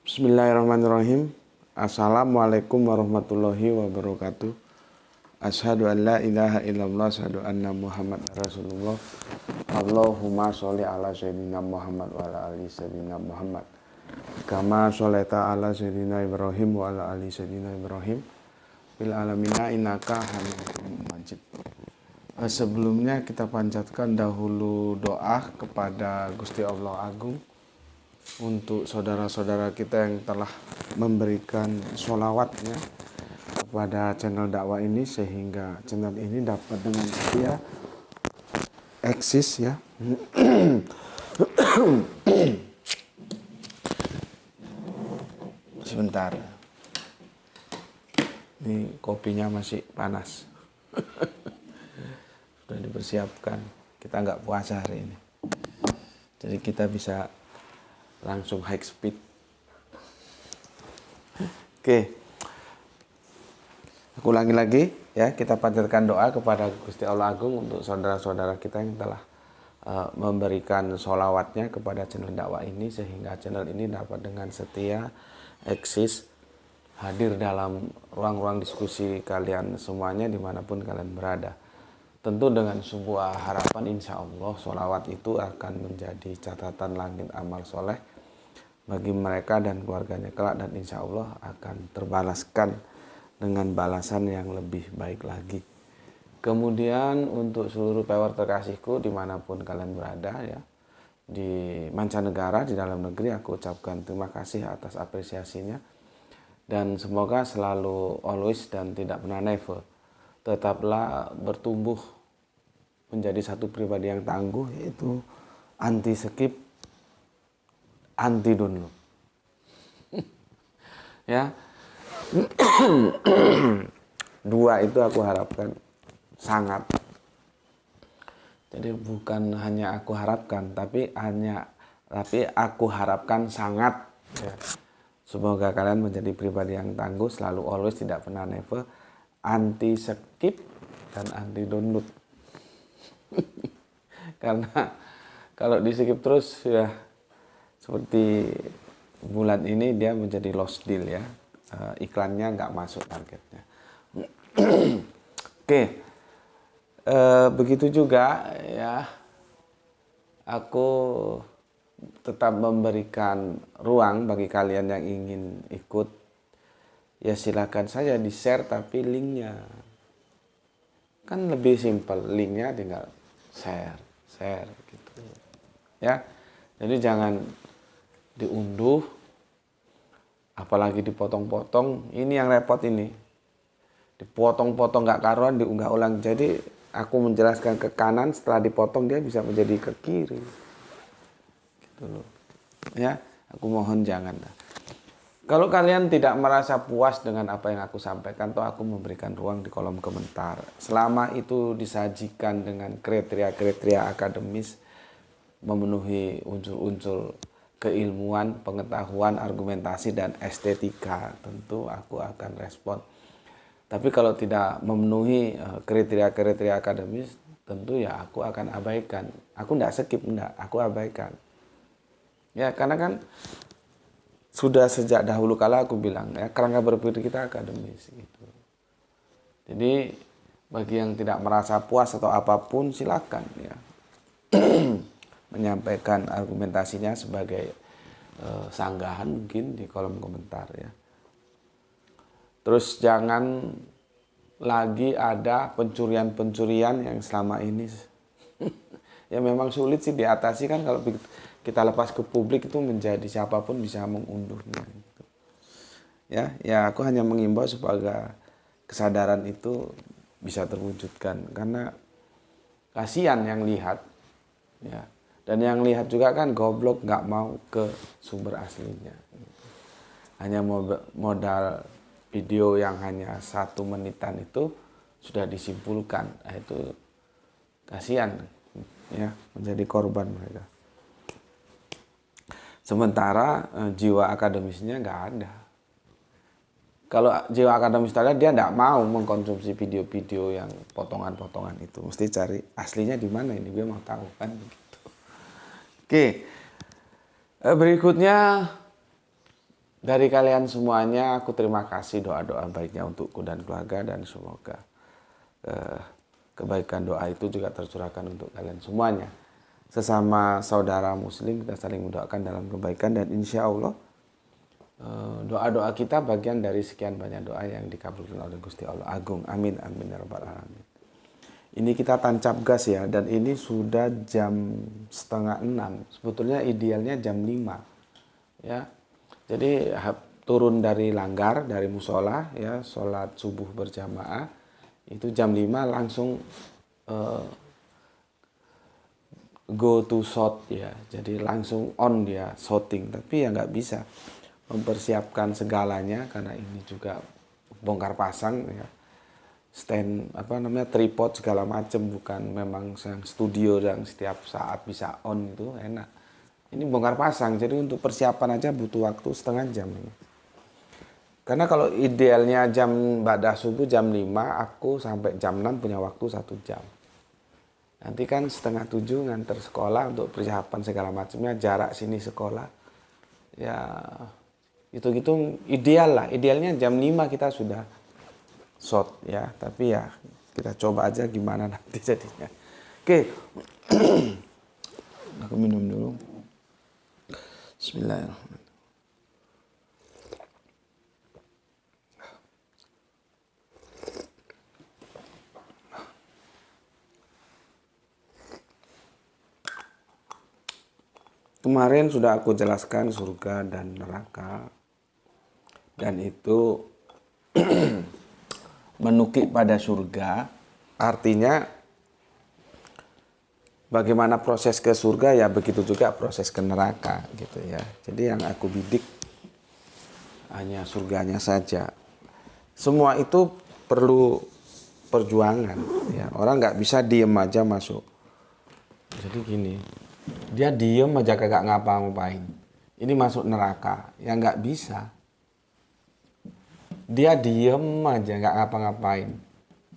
Bismillahirrahmanirrahim. Assalamualaikum warahmatullahi wabarakatuh. Asyhadu an la ilaha illallah, asyhadu anna Muhammad Rasulullah. Allahumma sholli ala sayyidina Muhammad wa ala ali sayyidina Muhammad. Kama sholaita ala sayyidina Ibrahim wa ala ali sayyidina Ibrahim. Bil alamina innaka Hamidum Majid. Sebelumnya kita panjatkan dahulu doa kepada Gusti Allah Agung untuk saudara-saudara kita yang telah memberikan sholawatnya kepada channel dakwah ini, sehingga channel ini dapat dengan setia eksis ya. Sebentar, ini kopinya masih panas. Sudah dipersiapkan, kita nggak puasa hari ini, jadi kita bisa langsung high speed. Oke, aku ulangi lagi ya, kita panjatkan doa kepada Gusti Allah Agung untuk saudara-saudara kita yang telah memberikan sholawatnya kepada channel dakwah ini, sehingga channel ini dapat dengan setia eksis hadir dalam ruang-ruang diskusi kalian semuanya dimanapun kalian berada. Tentu dengan sebuah harapan, insya Allah sholawat itu akan menjadi catatan langit amal soleh bagi mereka dan keluarganya kelak, dan insya Allah akan terbalaskan dengan balasan yang lebih baik lagi. Kemudian untuk seluruh pewer terkasihku dimanapun kalian berada ya, di mancanegara, di dalam negeri, aku ucapkan terima kasih atas apresiasinya, dan semoga selalu always dan tidak pernah never tetaplah bertumbuh menjadi satu pribadi yang tangguh, yaitu anti skip, anti download. Ya. Dua itu aku harapkan sangat. Jadi bukan hanya aku harapkan, tapi aku harapkan sangat ya. Semoga kalian menjadi pribadi yang tangguh, selalu always, tidak pernah never, anti skip dan anti download. Karena kalau di skip terus ya, seperti bulan ini dia menjadi lost deal ya, iklannya nggak masuk targetnya. Oke, begitu juga ya, aku tetap memberikan ruang bagi kalian yang ingin ikut ya, silakan saja di share, tapi linknya kan lebih simpel, linknya tinggal share gitu ya. Jadi jangan diunduh, apalagi dipotong-potong. Ini yang repot, ini dipotong-potong nggak karuan, diunggah ulang. Jadi aku menjelaskan ke kanan, setelah dipotong dia bisa menjadi ke kiri gitu loh ya. Aku mohon jangan. Kalau kalian tidak merasa puas dengan apa yang aku sampaikan, toh aku memberikan ruang di kolom komentar. Selama itu disajikan dengan kriteria-kriteria akademis, memenuhi unsur-unsur keilmuan, pengetahuan, argumentasi, dan estetika, tentu aku akan respon. Tapi kalau tidak memenuhi kriteria-kriteria akademis, tentu ya aku akan abaikan. Aku tidak skip, aku abaikan. Ya, karena kan sudah sejak dahulu kala aku bilang ya, kerangka berpikir kita akademis gitu. Jadi bagi yang tidak merasa puas atau apapun, silakan ya menyampaikan argumentasinya sebagai sanggahan mungkin di kolom komentar ya. Terus jangan lagi ada pencurian-pencurian yang selama ini ya memang sulit sih diatasi kan. Kalau kita lepas ke publik itu menjadi siapapun bisa mengunduhnya gitu. Ya aku hanya mengimbau supaya kesadaran itu bisa terwujudkan, karena kasihan yang lihat ya, dan yang lihat juga kan goblok, nggak mau ke sumber aslinya gitu. Hanya modal video yang hanya 1 menitan itu sudah disimpulkan, itu kasihan ya, menjadi korban mereka. Sementara jiwa akademisnya nggak ada. Kalau jiwa akademis ada, dia tidak mau mengkonsumsi video-video yang potongan-potongan itu. Mesti cari aslinya di mana, ini gue mau tahu kan begitu. Oke, berikutnya Dari kalian semuanya aku terima kasih doa-doa baiknya untukku dan keluarga, dan semoga kebaikan doa itu juga tercurahkan untuk kalian semuanya. Sesama saudara muslim kita saling mendoakan dalam kebaikan, dan insya Allah doa-doa kita bagian dari sekian banyak doa yang dikabulkan oleh Gusti Allah Agung. Amin amin ya rabbal alamin. Ini kita tancap gas ya, dan ini sudah jam 5:30. Sebetulnya idealnya jam 5 ya. Jadi turun dari langgar, dari musola ya, sholat subuh berjamaah itu jam 5 langsung go to shot ya. Jadi langsung on dia shooting, tapi ya nggak bisa mempersiapkan segalanya karena ini juga bongkar pasang ya. Stand tripod segala macam, bukan memang yang studio yang setiap saat bisa on, itu enak. Ini bongkar pasang, jadi untuk persiapan aja butuh waktu setengah jam ini. Karena kalau idealnya jam ba'da subuh jam 5, aku sampai jam 6 punya waktu 1 jam. Nanti kan 6:30 nganter sekolah untuk persiapan segala macamnya, jarak sini sekolah. Ya hitung-hitung ideal lah, idealnya jam 5 kita sudah shot ya, tapi ya kita coba aja gimana nanti jadinya. Oke. Aku minum dulu. Bismillahirrahmanirrahim. Kemarin sudah aku jelaskan surga dan neraka, dan itu menukik pada surga artinya bagaimana proses ke surga, ya begitu juga proses ke neraka gitu ya. Jadi yang aku bidik hanya surganya saja. Semua itu perlu perjuangan ya. Orang nggak bisa diem aja masuk. Jadi gini, dia diem aja kagak ngapa-ngapain, ini masuk neraka, ya nggak bisa. Dia diem aja nggak ngapa-ngapain,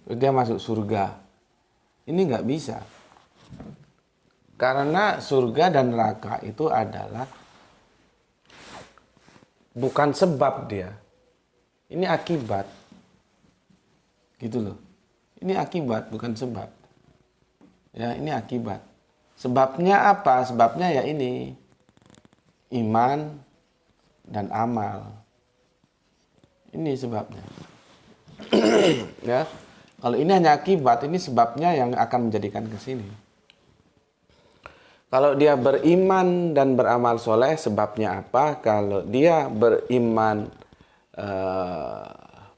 dia masuk surga, ini nggak bisa. Karena surga dan neraka itu adalah bukan sebab dia. Ini akibat. Gitu loh. Ini akibat, bukan sebab. Ya, ini akibat. Sebabnya apa? Sebabnya ya ini. Iman dan amal. Ini sebabnya. Ya. Kalau ini hanya akibat, ini sebabnya yang akan menjadikan ke sini. Kalau dia beriman dan beramal soleh, sebabnya apa? Kalau dia beriman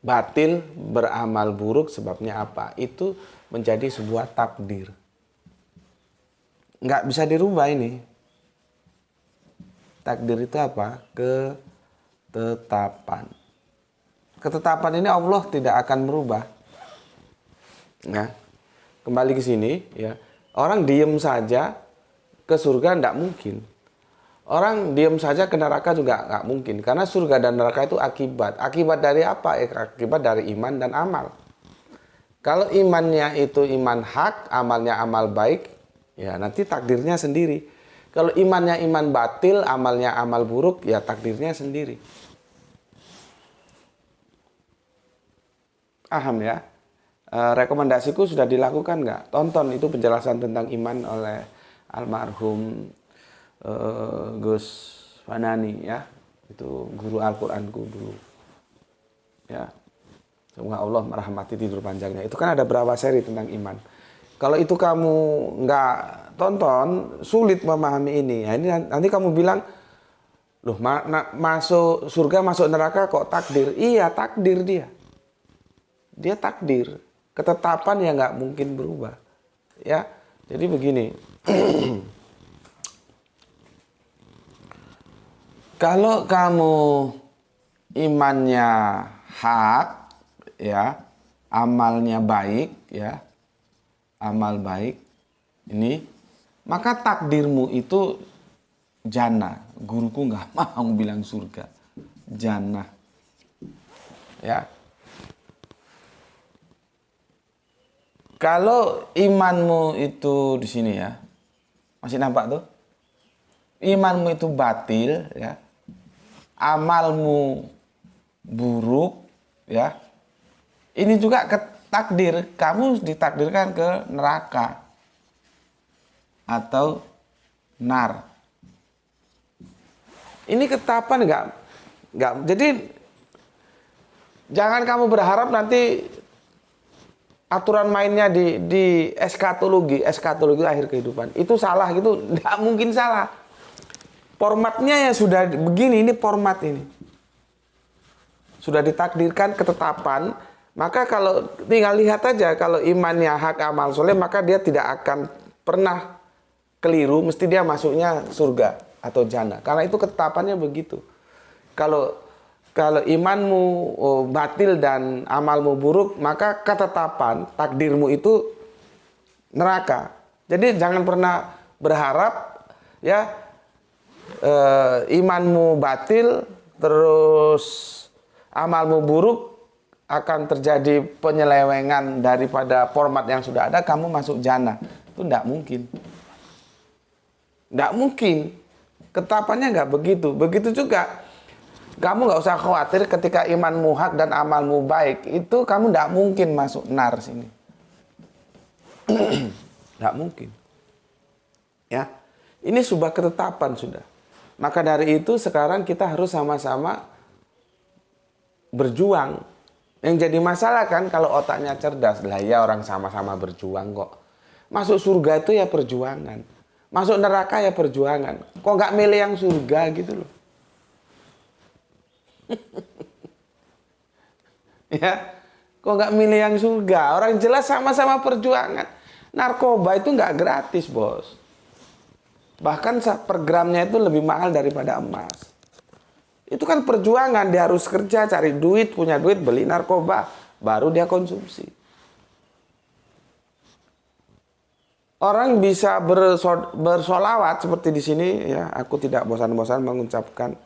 batil, beramal buruk, sebabnya apa? Itu menjadi sebuah takdir. Nggak bisa dirubah ini. Takdir itu apa? Ketetapan. Ketetapan ini Allah tidak akan merubah. Nah, kembali ke sini ya. Orang diem saja ke surga tidak mungkin. Orang diam saja ke neraka juga nggak mungkin. Karena surga dan neraka itu akibat. Akibat dari apa? Akibat dari iman dan amal. Kalau imannya itu iman hak, amalnya amal baik, ya nanti takdirnya sendiri. Kalau imannya iman batil, amalnya amal buruk, ya takdirnya sendiri. Paham ya? Rekomendasiku sudah dilakukan nggak? Tonton itu penjelasan tentang iman oleh almarhum Gus Fanani ya, itu guru Al-Quranku dulu ya. Semoga Allah merahmati tidur panjangnya. Itu kan ada berapa seri tentang iman. Kalau itu kamu nggak tonton, sulit memahami ini. Nah, ini nanti kamu bilang, loh masuk surga masuk neraka kok takdir? Iya, takdir dia. Dia takdir, ketetapan yang nggak mungkin berubah ya. Jadi begini. Kalau kamu imannya hak ya, amalnya baik ya, amal baik ini, maka takdirmu itu jannah. Guruku nggak mau bilang surga, jannah ya. Kalau imanmu itu di sini ya, masih nampak tuh? Imanmu itu batil ya, amalmu buruk, ya, ini juga takdir, kamu ditakdirkan ke neraka atau nar. Ini ketetapan nggak. Jadi jangan kamu berharap nanti aturan mainnya di eskatologi akhir kehidupan itu salah gitu, nggak mungkin salah. Formatnya ya sudah begini, ini format ini sudah ditakdirkan ketetapan. Maka kalau tinggal lihat aja, kalau imannya hak amal soleh, maka dia tidak akan pernah keliru, mesti dia masuknya surga atau jannah, karena itu ketetapannya begitu. Kalau imanmu batil dan amalmu buruk, maka ketetapan takdirmu itu neraka. Jadi jangan pernah berharap ya imanmu batil terus amalmu buruk akan terjadi penyelewengan daripada format yang sudah ada, kamu masuk jannah. Itu tidak mungkin. Tidak mungkin. Ketetapannya nggak begitu. Begitu juga kamu nggak usah khawatir ketika imanmu hak dan amalmu baik, itu kamu tidak mungkin masuk nar sini. Tidak mungkin. Ya, ini sebuah ketetapan sudah. Maka dari itu sekarang kita harus sama-sama berjuang. Yang jadi masalah kan kalau otaknya cerdas, lah ya orang sama-sama berjuang kok. Masuk surga itu ya perjuangan. Masuk neraka ya perjuangan. Kok nggak milih yang surga gitu loh. Ya, kok nggak milih yang surga? Orang jelas sama-sama perjuangan. Narkoba itu nggak gratis, bos. Bahkan per gramnya itu lebih mahal daripada emas. Itu kan perjuangan, dia harus kerja, cari duit, punya duit, beli narkoba, baru dia konsumsi. Orang bisa bersolawat seperti di sini, ya. Aku tidak bosan-bosan mengucapkan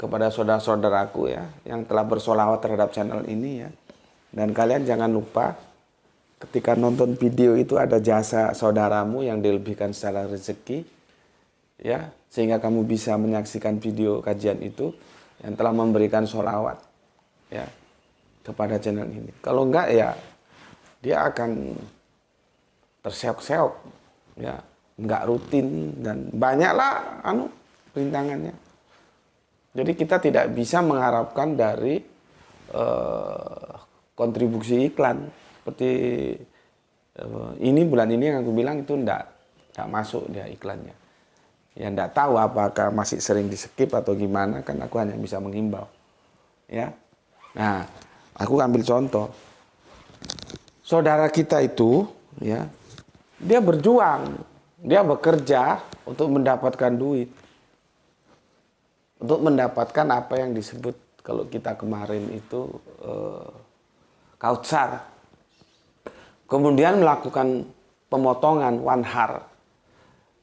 kepada saudara-saudaraku ya yang telah bersolawat terhadap channel ini ya. Dan kalian jangan lupa ketika nonton video itu ada jasa saudaramu yang dilebihkan secara rezeki ya, sehingga kamu bisa menyaksikan video kajian itu yang telah memberikan sholawat ya kepada channel ini. Kalau enggak ya dia akan terseok-seok ya, enggak rutin dan banyaklah rintangannya. Jadi kita tidak bisa mengharapkan dari kontribusi iklan seperti ini bulan ini yang aku bilang itu enggak masuk dia iklannya. Ya enggak tahu apakah masih sering di skip atau gimana, kan aku hanya bisa menghimbau. Ya. Nah, aku ambil contoh. Saudara kita itu ya, dia berjuang, dia bekerja untuk mendapatkan duit. Untuk mendapatkan apa yang disebut kalau kita kemarin itu kautsar. Kemudian melakukan pemotongan wanhar.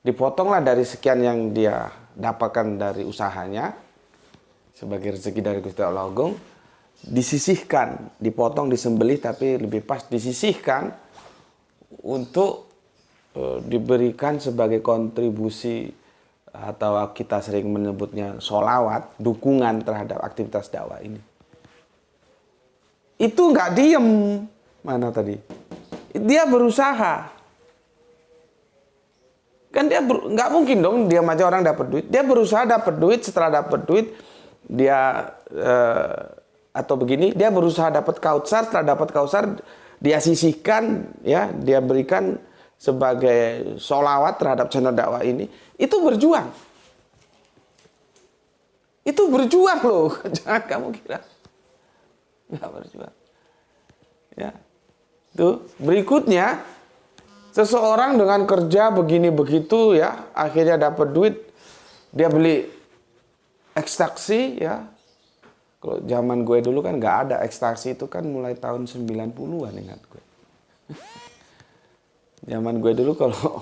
Dipotonglah dari sekian yang dia dapatkan dari usahanya sebagai rezeki dari Gusti Allah Agung, disisihkan, dipotong, disembelih, tapi lebih pas disisihkan untuk diberikan sebagai kontribusi atau kita sering menyebutnya sholawat, dukungan terhadap aktivitas dakwah ini. Itu nggak diem. Mana tadi? Dia berusaha. Kan dia nggak mungkin dong diam aja orang dapat duit. Dia berusaha dapat duit, setelah dapat duit dia atau begini, dia berusaha dapat kautsar, setelah dapat kautsar dia sisihkan ya, dia berikan sebagai sholawat terhadap channel dakwah ini. Itu berjuang. Itu berjuang loh. Jangan kamu kira nggak berjuang. Ya. Tuh, berikutnya seseorang dengan kerja begini begitu ya, akhirnya dapat duit, dia beli ekstraksi ya. Kalau zaman gue dulu kan nggak ada ekstraksi, itu kan mulai tahun 90-an ingat gue. Zaman gue dulu kalau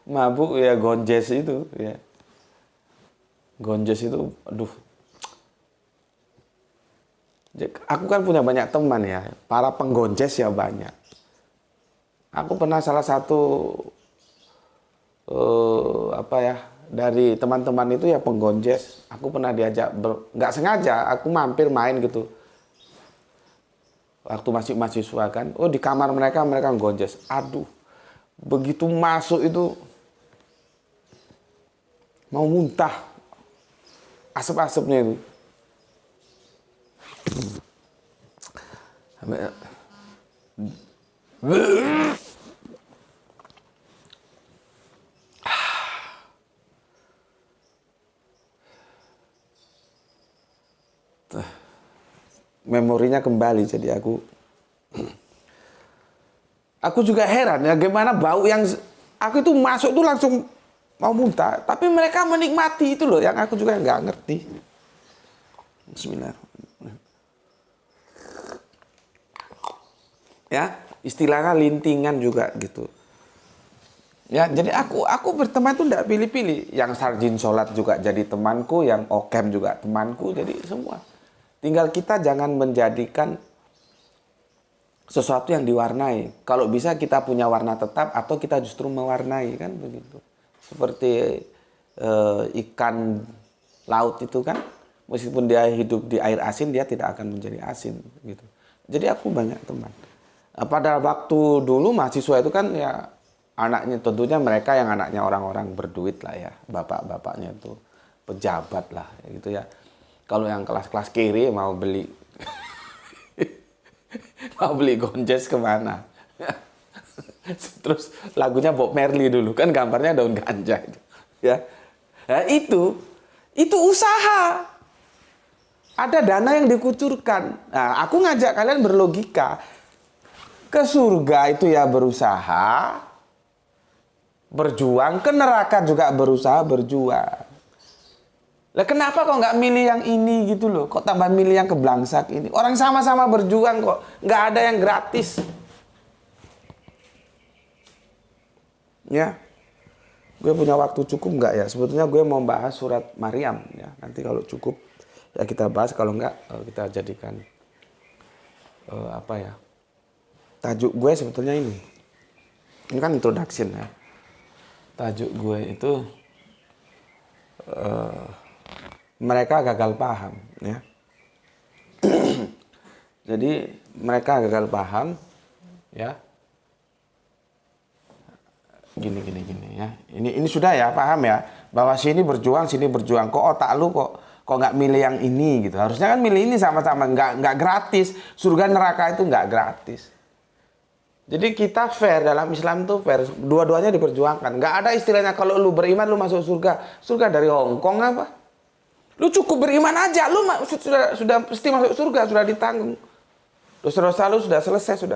mabuk ya gonjes itu ya. Gonjes itu aduh. Aku kan punya banyak teman ya, para penggonjes ya banyak. Aku pernah salah satu dari teman-teman itu ya penggonjes. Aku pernah diajak, nggak sengaja, aku mampir main gitu. Waktu masih mahasiswa kan, oh di kamar mereka nggonjes. Aduh, begitu masuk itu mau muntah, asap-asapnya itu. Memorinya kembali, jadi aku juga heran ya gimana bau yang aku itu masuk tuh langsung mau muntah, tapi mereka menikmati itu loh, yang aku juga nggak ngerti. Bismillahirrahmanirrahim. Ya, istilahnya lintingan juga gitu. Ya, jadi aku berteman tuh nggak pilih-pilih. Yang sarjin sholat juga jadi temanku, yang okem juga temanku, jadi semua. Tinggal kita jangan menjadikan sesuatu yang diwarnai. Kalau bisa kita punya warna tetap atau kita justru mewarnai, kan begitu. Seperti ikan laut itu kan, meskipun dia hidup di air asin, dia tidak akan menjadi asin gitu. Jadi aku banyak teman. Pada waktu dulu mahasiswa itu kan ya anaknya, tentunya mereka yang anaknya orang-orang berduit lah ya, bapak-bapaknya itu pejabat lah gitu ya. Kalau yang kelas-kelas kiri mau beli gonjes kemana? Terus lagunya Bob Marley dulu kan, gambarnya daun ganja itu. Ya, nah, itu usaha. Ada dana yang dikucurkan. Nah, aku ngajak kalian berlogika. Ke surga itu ya berusaha, berjuang. Ke neraka juga berusaha, berjuang. Lah kenapa kok nggak milih yang ini gitu loh? Kok tambah milih yang keblangsak ini? Orang sama-sama berjuang kok. Nggak ada yang gratis. Ya. Gue punya waktu cukup nggak ya? Sebetulnya gue mau bahas surat Maryam ya. Nanti kalau cukup ya kita bahas. Kalau nggak kita jadikan apa ya? Tajuk gue sebetulnya ini. Ini kan introduction ya. Tajuk gue itu mereka gagal paham ya. Jadi mereka gagal paham ya. Gini ya. Ini sudah ya, paham ya, bahwa sini berjuang. Kok otak lu kok nggak milih yang ini gitu. Harusnya kan milih ini sama-sama, nggak gratis. Surga neraka itu nggak gratis. Jadi kita fair, dalam Islam tuh fair, dua-duanya diperjuangkan. Nggak ada istilahnya kalau lu beriman lu masuk surga. Surga dari Hongkong apa? Lu cukup beriman aja, lu sudah pasti masuk surga, sudah ditanggung. Dosa-dosa lu sudah selesai,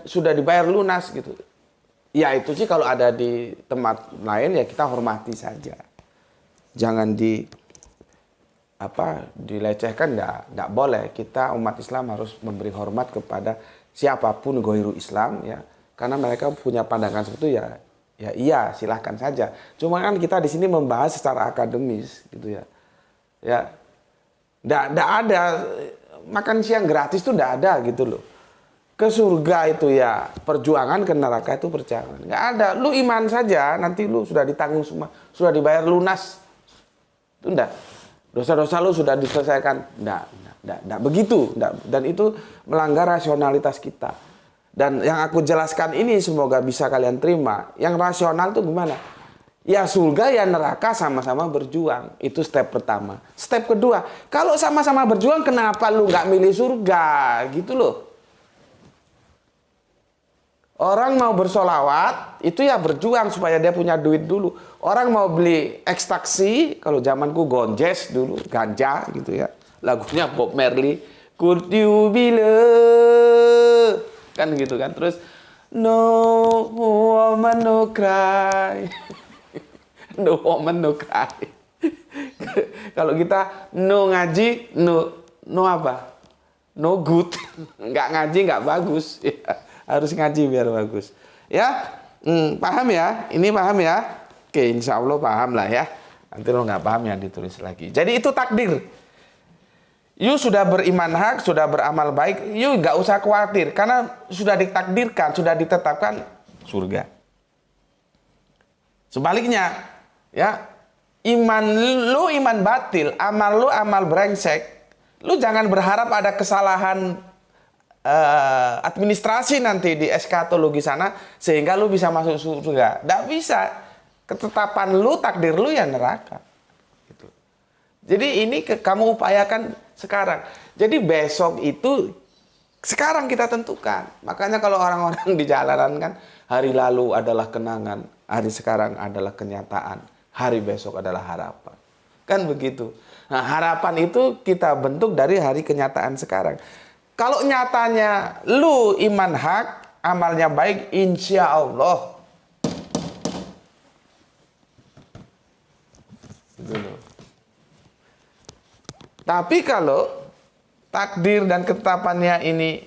sudah dibayar lunas gitu. Ya itu sih kalau ada di tempat lain ya kita hormati saja. Jangan dilecehkan, enggak boleh. Kita umat Islam harus memberi hormat kepada siapapun ghairu Islam ya. Karena mereka punya pandangan seperti itu ya iya silahkan saja. Cuma kan kita di sini membahas secara akademis gitu ya. Ya, enggak ada makan siang gratis tuh enggak ada gitu loh. Ke surga itu ya perjuangan, ke neraka itu perjuangan. Enggak ada. Lu iman saja, nanti lu sudah ditanggung semua, sudah dibayar lunas. Itu enggak. Dosa-dosa lu sudah diselesaikan. Enggak begitu. Dan itu melanggar rasionalitas kita. Dan yang aku jelaskan ini semoga bisa kalian terima. Yang rasional tuh gimana? Ya surga ya neraka sama-sama berjuang. Itu step pertama. Step kedua, kalau sama-sama berjuang kenapa lu nggak milih surga? Gitu loh. Orang mau bersolawat, itu ya berjuang supaya dia punya duit dulu. Orang mau beli ekstraksi, kalau zamanku gonjes dulu, ganja gitu ya. Lagunya Bob Marley. Could you believe? Kan gitu kan. Terus, no woman no cry. No woman no cry. Kalau kita no ngaji, no apa? No good. Nggak ngaji nggak bagus. Ya, harus ngaji biar bagus. Ya, paham ya? Ini paham ya? Oke, insya Allah paham lah ya. Nanti lo nggak paham ya ditulis lagi. Jadi itu takdir. You sudah beriman hak, sudah beramal baik, you nggak usah khawatir karena sudah ditakdirkan, sudah ditetapkan surga. Sebaliknya, Ya, iman batil, amal lu amal brengsek. Lu jangan berharap ada kesalahan administrasi nanti di eskatologi sana sehingga lu bisa masuk surga. Nggak bisa. Ketetapan lu, takdir lu ya neraka. Gitu. Jadi ini kamu upayakan sekarang. Jadi besok itu sekarang kita tentukan. Makanya kalau orang-orang di jalanan kan hari lalu adalah kenangan, hari sekarang adalah kenyataan, hari besok adalah harapan. Kan begitu. Nah, harapan itu kita bentuk dari hari kenyataan sekarang. Kalau nyatanya lu iman hak, amalnya baik, insya Allah. Gitu. Tapi kalau takdir dan ketetapannya ini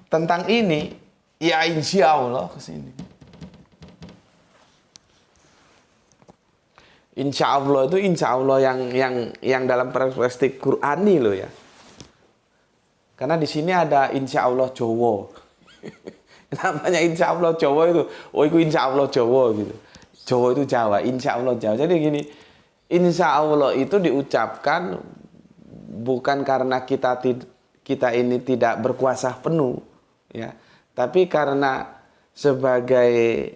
tentang ini, ya insya Allah ke sini. Insya Allah itu insya Allah yang dalam perspektif Qur'ani loh ya. Karena di sini ada insya Allah Jawa. Namanya insya Allah Jawa itu, itu insya Allah Jawa gitu. Jawa itu Jawa, insya Allah Jawa. Jadi gini, insya Allah itu diucapkan bukan karena kita ini tidak berkuasa penuh, ya, tapi karena sebagai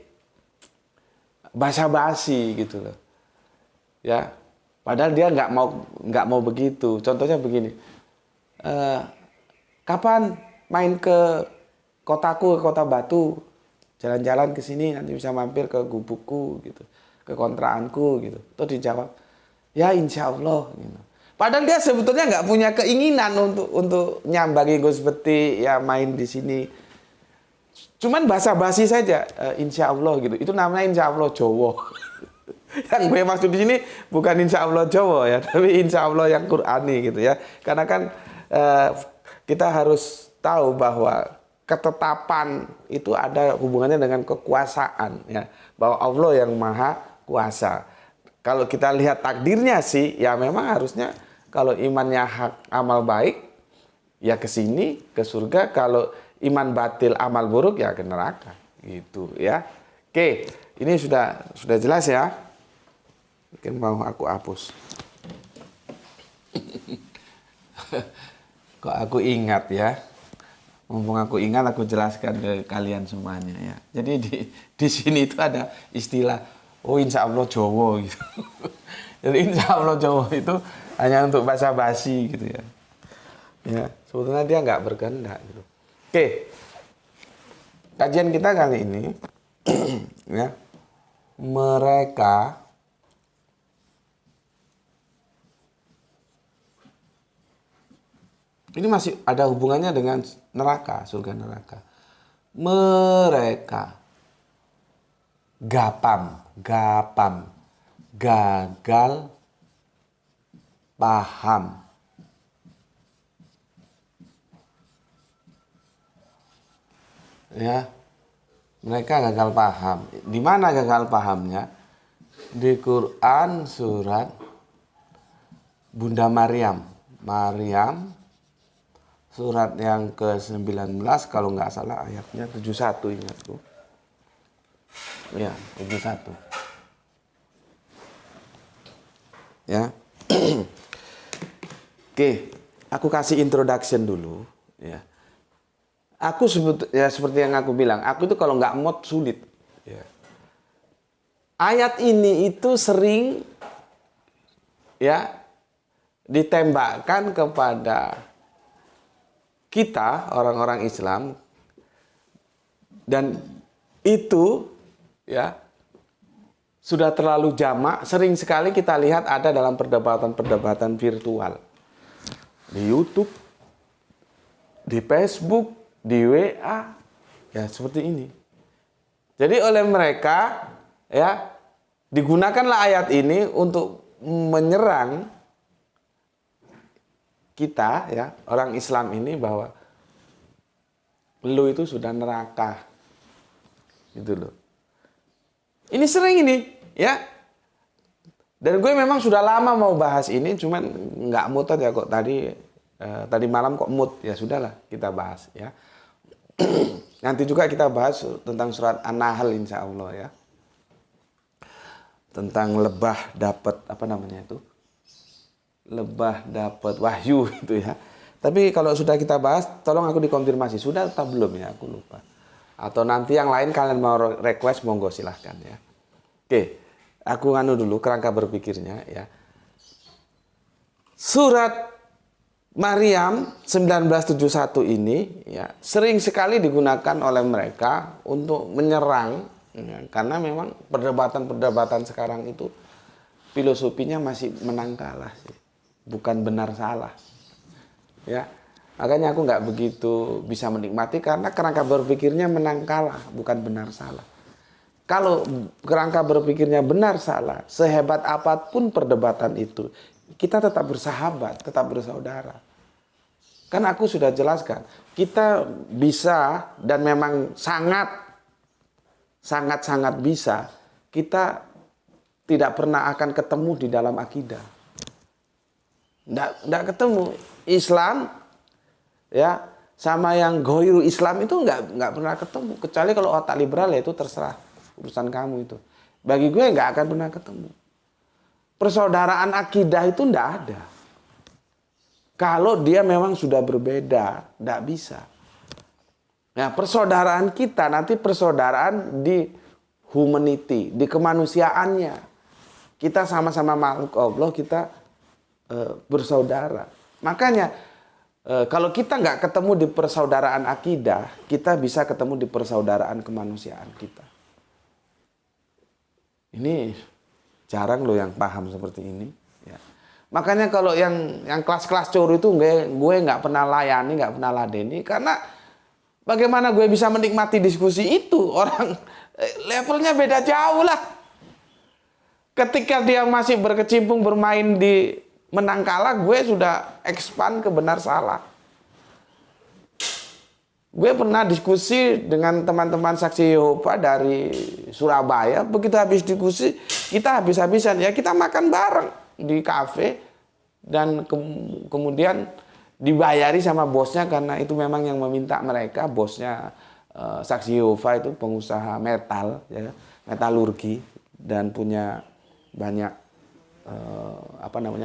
basa-basi gitu loh, ya. Padahal dia nggak mau begitu. Contohnya begini. Kapan main ke kotaku, ke Kota Batu, jalan-jalan ke sini, nanti bisa mampir ke gubukku gitu, ke kontraanku gitu. Terus dijawab, ya insya Allah gitu. Padahal dia sebetulnya nggak punya keinginan untuk nyambangi Gus Beti, ya main di sini. Cuman basa-basi saja, insya Allah gitu. Itu namanya insya Allah Jawa. Yang gue maksud di sini bukan insya Allah Jawa ya, tapi insya Allah yang Qur'ani gitu ya. Karena kan kita harus tahu bahwa ketetapan itu ada hubungannya dengan kekuasaan ya, bahwa Allah yang maha kuasa. Kalau kita lihat takdirnya sih ya memang harusnya kalau imannya hak amal baik ya ke sini ke surga, kalau iman batil amal buruk ya ke neraka gitu ya. Oke, ini sudah jelas ya. Mungkin mau aku hapus. Kok aku ingat ya. Mumpung aku ingat, aku jelaskan ke kalian semuanya ya. Jadi di sini itu ada istilah, oh insya Allah Jawa gitu. Jadi insya Allah Jawa itu hanya untuk basa-basi gitu ya. Ya, sebetulnya dia nggak berkehendak gitu. Oke, kajian kita kali ini ya, mereka ini masih ada hubungannya dengan neraka, surga neraka. Mereka gagal paham. Ya, mereka gagal paham. Di mana gagal pahamnya? Di Quran surat Bunda Maryam. Surat yang ke-19 kalau nggak salah ayatnya 71, ingatku. Ya, 71. Ya. Oke, aku kasih introduction dulu ya. Aku seperti yang aku bilang, aku itu kalau nggak mod sulit ya. Ayat ini itu sering ya ditembakkan kepada kita orang-orang Islam, dan itu ya sudah terlalu jamak, sering sekali kita lihat ada dalam perdebatan-perdebatan virtual di YouTube, di Facebook, di WA, ya seperti ini. Jadi oleh mereka ya digunakanlah ayat ini untuk menyerang kita ya, orang Islam ini, bahwa lu itu sudah neraka. Gitu loh. Ini sering ini ya. Dan gue memang sudah lama mau bahas ini, cuman nggak mood aja kok tadi malam kok mood, ya sudahlah kita bahas ya. Nanti juga kita bahas tentang surat An-Nahl insya Allah ya. tentang lebah dapat apa namanya itu? Lebah dapat wahyu itu ya. Tapi kalau sudah kita bahas, tolong aku dikonfirmasi sudah atau belum ya, aku lupa. Atau nanti yang lain kalian mau request, monggo silahkan ya. Oke, aku nganu dulu kerangka berpikirnya ya. Surat Maryam 1971 ini ya sering sekali digunakan oleh mereka untuk menyerang ya, karena memang perdebatan-perdebatan sekarang itu filosofinya masih menang kalah sih. Bukan benar salah. Ya. Makanya aku nggak begitu bisa menikmati karena kerangka berpikirnya menang kalah, bukan benar salah. Kalau kerangka berpikirnya benar salah, sehebat apapun perdebatan itu, kita tetap bersahabat, tetap bersaudara. Kan aku sudah jelaskan, kita bisa dan memang sangat bisa, kita tidak pernah akan ketemu di dalam akidah. Nggak ketemu. Islam ya sama yang goiru Islam itu nggak pernah ketemu, kecuali kalau otak liberal ya itu terserah urusan kamu itu. Bagi gue nggak akan pernah ketemu. Persaudaraan akidah itu nggak ada. Kalau dia memang sudah berbeda, nggak bisa. Nah, persaudaraan kita nanti persaudaraan di humanity, di kemanusiaannya. Kita sama-sama makhluk Allah, kita bersaudara. Makanya kalau kita nggak ketemu di persaudaraan akidah, kita bisa ketemu di persaudaraan kemanusiaan kita. Ini jarang loh yang paham seperti ini. Ya. Makanya kalau yang kelas-kelas curu itu gue nggak pernah layani, nggak pernah ladeni, karena bagaimana gue bisa menikmati diskusi itu? Orang levelnya beda jauh lah. Ketika dia masih berkecimpung bermain di menang kalah, gue sudah expand ke benar salah. Gue pernah diskusi dengan teman-teman saksi Yehova dari Surabaya. Begitu habis diskusi, kita habis-habisan ya kita makan bareng di kafe dan kemudian dibayari sama bosnya karena itu memang yang meminta mereka. Bosnya saksi Yehova itu pengusaha metal, ya, metalurgi dan punya banyak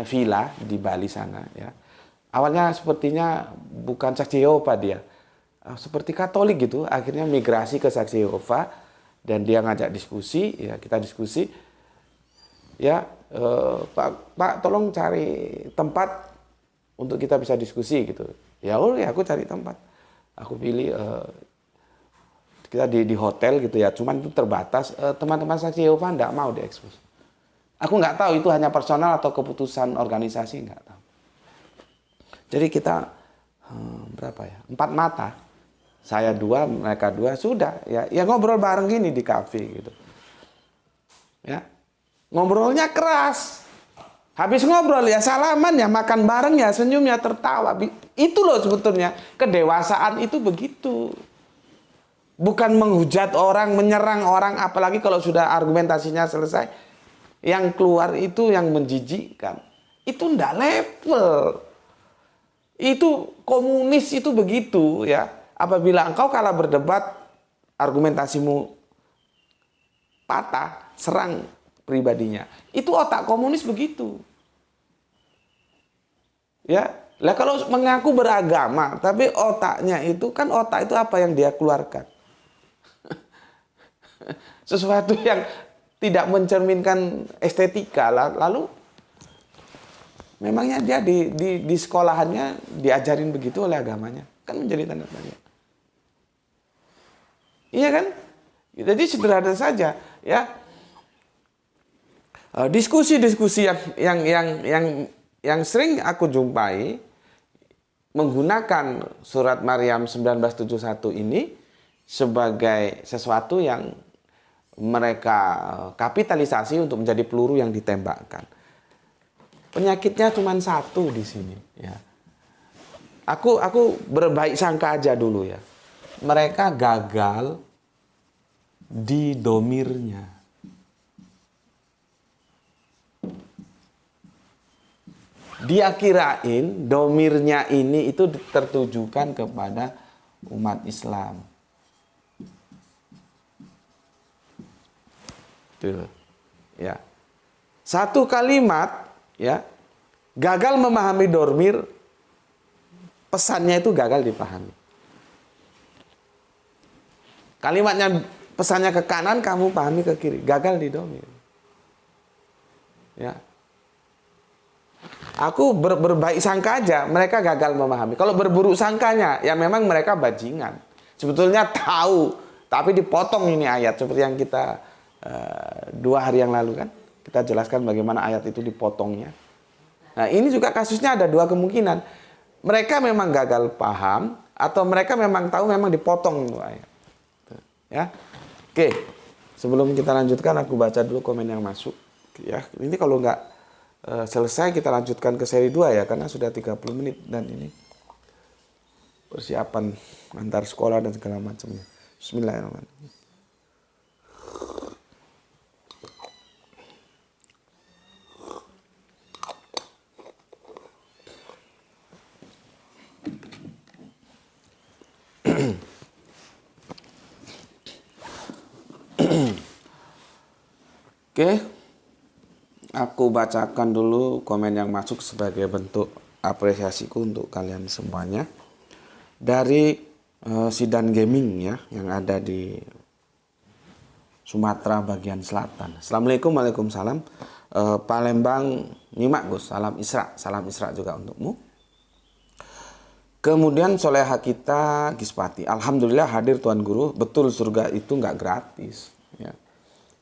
villa di Bali sana ya. Awalnya sepertinya bukan saksi Yehova dia. Seperti Katolik gitu, akhirnya migrasi ke saksi Yehova dan dia ngajak diskusi, ya kita diskusi. Ya, Pak tolong cari tempat untuk kita bisa diskusi gitu. Ya udah aku cari tempat. Aku pilih kita di hotel gitu ya, cuman itu terbatas. Teman-teman saksi Yehova enggak mau diekspos. Aku nggak tahu itu hanya personal atau keputusan organisasi, nggak tahu. Jadi kita berapa ya? 4 mata. Saya 2, mereka 2, sudah ya ngobrol bareng gini di kafe gitu. Ya. Ngobrolnya keras. Habis ngobrol ya salaman ya, makan bareng ya, senyum ya, tertawa. Itu loh sebetulnya kedewasaan itu begitu. Bukan menghujat orang, menyerang orang, apalagi kalau sudah argumentasinya selesai. Yang keluar itu yang menjijikkan. Itu ndak level. Itu komunis itu begitu ya. Apabila engkau kalah berdebat, argumentasimu patah, serang pribadinya. Itu otak komunis begitu. Ya, lah kalau mengaku beragama, tapi otaknya itu kan otak itu apa yang dia keluarkan? Sesuatu yang tidak mencerminkan estetika, lalu memangnya dia di sekolahannya diajarin begitu oleh agamanya, kan menjadi tanda tanya. Iya kan? Jadi sederhana saja ya. Diskusi-diskusi yang sering aku jumpai menggunakan surat Maryam 1971 ini sebagai sesuatu yang mereka kapitalisasi untuk menjadi peluru yang ditembakkan. Penyakitnya cuma satu di sini. Ya. Aku berbaik sangka aja dulu ya. Mereka gagal di domirnya. Dia kirain domirnya ini itu tertujukan kepada umat Islam. Ya. Satu kalimat ya gagal memahami dormir, pesannya itu gagal dipahami. Kalimatnya pesannya ke kanan, kamu pahami ke kiri, gagal di dormir. Ya. Aku berbaik sangka aja, mereka gagal memahami. Kalau berburuk sangkanya, ya memang mereka bajingan. Sebetulnya tahu, tapi dipotong ini ayat. Seperti yang kita 2 hari yang lalu kan, kita jelaskan bagaimana ayat itu dipotongnya. Nah ini juga kasusnya ada 2 kemungkinan. Mereka memang gagal paham, atau mereka memang tahu memang dipotong itu ayat. Ya, oke. Sebelum kita lanjutkan, aku baca dulu komen yang masuk. Ya, ini kalau nggak selesai kita lanjutkan ke seri 2 ya, karena sudah 30 menit dan ini persiapan antar sekolah dan segala macamnya. Bismillahirrahmanirrahim. Oke. Aku bacakan dulu komen yang masuk sebagai bentuk apresiasiku untuk kalian semuanya. Dari Sidan Gaming ya, yang ada di Sumatera bagian selatan. Assalamualaikum, waalaikumsalam. Palembang nyimak Gus, salam Isra juga untukmu. Kemudian soleha kita Gispati, alhamdulillah hadir Tuan Guru, betul surga itu nggak gratis. Ya.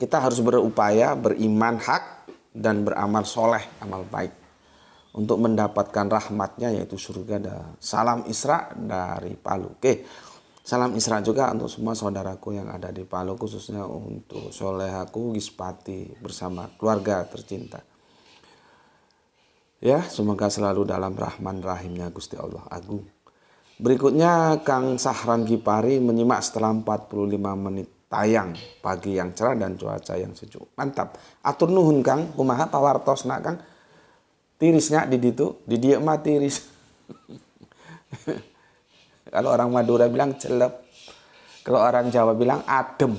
Kita harus berupaya beriman hak dan beramal soleh, amal baik untuk mendapatkan rahmatnya yaitu surga. Salam Isra dari Palu. Oke, salam Isra juga untuk semua saudaraku yang ada di Palu, khususnya untuk solehaku Gispati bersama keluarga tercinta. Ya, semoga selalu dalam rahman rahimnya Gusti Allah Agung. Berikutnya Kang Sahran Gipari menyimak setelah 45 menit tayang, pagi yang cerah dan cuaca yang sejuk. Mantap. Atur nuhun Kang, kumaha pawartosna Kang. Tirisnya di dieu mah tiris. Kalau orang Madura bilang celep. Kalau orang Jawa bilang adem.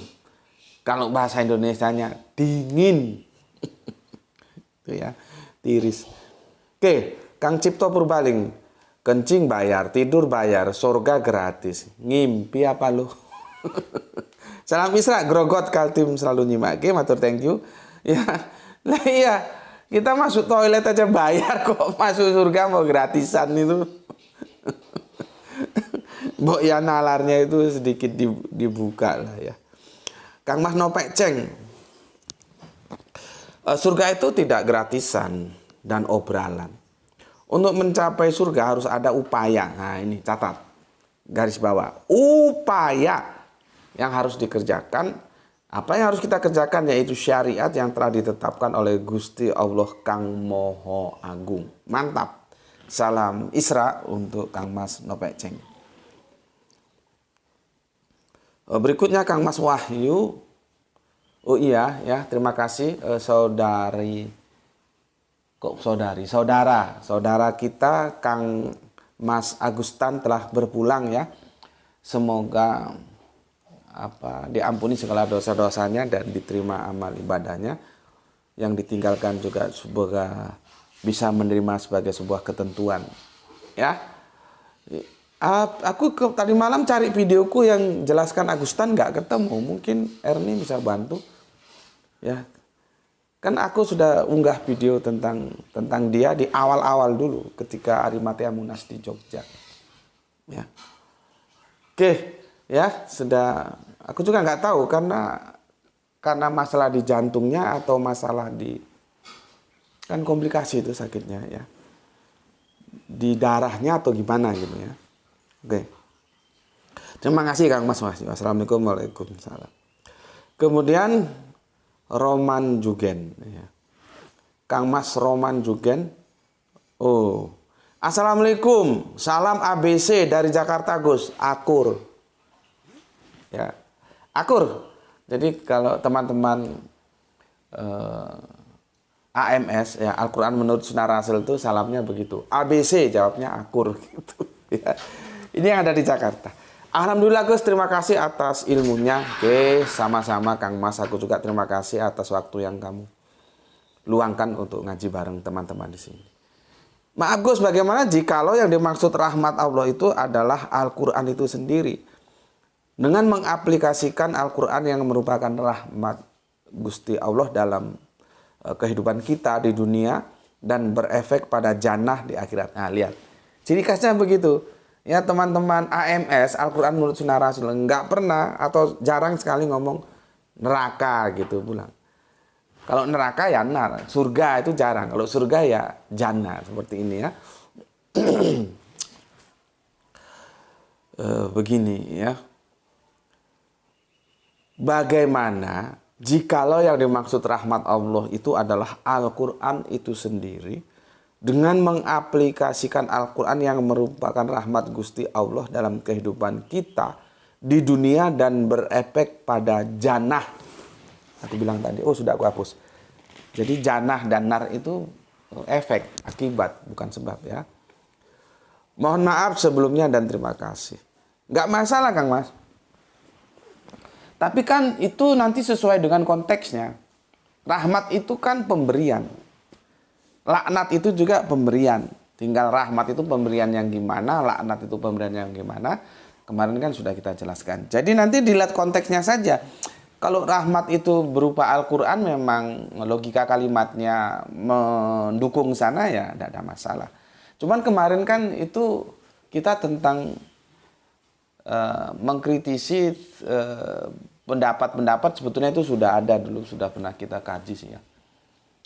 Kalau bahasa Indonesianya dingin. Itu ya, tiris. Oke, Kang Cipto Purbaling. Kencing bayar, tidur bayar, surga gratis. Ngimpi apa lu? Salam Isra, grogot Kaltim selalu nyimak. Oke, matur thank you. Ya, lah iya, kita masuk toilet aja bayar kok, masuk surga mau gratisan itu. Mbok ya nalarnya itu sedikit dibuka lah ya. Kang Mas Nopek Ceng. Surga itu tidak gratisan dan obralan. Untuk mencapai surga harus ada upaya. Nah, ini catat. Garis bawah. Upaya yang harus dikerjakan, apa yang harus kita kerjakan yaitu syariat yang telah ditetapkan oleh Gusti Allah Kang Moho Agung. Mantap. Salam Isra untuk Kang Mas Nopek Ceng. Berikutnya Kang Mas Wahyu. Oh iya ya, terima kasih saudara kita Kang Mas Agustan telah berpulang ya. Semoga diampuni segala dosa-dosanya dan diterima amal ibadahnya. Yang ditinggalkan juga semoga bisa menerima sebagai sebuah ketentuan. Ya. Aku tadi malam cari videoku yang jelaskan Agustan nggak ketemu. Mungkin Erni bisa bantu. Ya. Kan aku sudah unggah video tentang dia di awal-awal dulu ketika Arimatea Munas di Jogja. Ya. Oke. Ya, aku juga nggak tahu karena masalah di jantungnya atau masalah kan komplikasi itu sakitnya ya. Di darahnya atau gimana gitu ya. Oke. Terima kasih Kang Mas Wahyu. Assalamualaikum warahmatullahi wabarakatuh. Kemudian Roman Jugen ya. Kang Mas Roman Jugen. Oh. Assalamualaikum. Salam ABC dari Jakarta Gus. Akur. Ya, akur. Jadi kalau teman-teman AMS ya, Al-Quran menurut Sunnah Rasul itu salamnya begitu. ABC jawabnya akur gitu. Ya. Ini yang ada di Jakarta. Alhamdulillah Gus, terima kasih atas ilmunya. Oke, sama-sama Kang Mas, aku juga terima kasih atas waktu yang kamu luangkan untuk ngaji bareng teman-teman di sini. Maaf Gus, bagaimana jikalau yang dimaksud rahmat Allah itu adalah Al-Quran itu sendiri? Dengan mengaplikasikan Al-Quran yang merupakan rahmat Gusti Allah dalam kehidupan kita di dunia dan berefek pada jannah di akhirat. Nah, lihat. Ciri khasnya begitu. Ya teman-teman, AMS, Al-Quran menurut Sunnah Rasul, nggak pernah atau jarang sekali ngomong neraka gitu pulang. Kalau neraka ya nar, surga itu jarang. Kalau surga ya jannah, seperti ini ya. Begini ya. Bagaimana jikalau yang dimaksud rahmat Allah itu adalah Al-Quran itu sendiri, dengan mengaplikasikan Al-Quran yang merupakan rahmat Gusti Allah dalam kehidupan kita di dunia dan berefek pada jannah. Aku bilang tadi, oh sudah aku hapus. Jadi jannah dan nar itu efek, akibat, bukan sebab ya. Mohon maaf sebelumnya dan terima kasih. Nggak masalah Kang Mas. Tapi kan itu nanti sesuai dengan konteksnya. Rahmat itu kan pemberian. Laknat itu juga pemberian. Tinggal rahmat itu pemberian yang gimana, laknat itu pemberian yang gimana. Kemarin kan sudah kita jelaskan. Jadi nanti dilihat konteksnya saja. Kalau rahmat itu berupa Al-Quran memang logika kalimatnya mendukung sana ya tidak ada masalah. Cuman kemarin kan itu kita tentang mengkritisi pendapat-pendapat sebetulnya itu sudah ada dulu, sudah pernah kita kaji sih ya.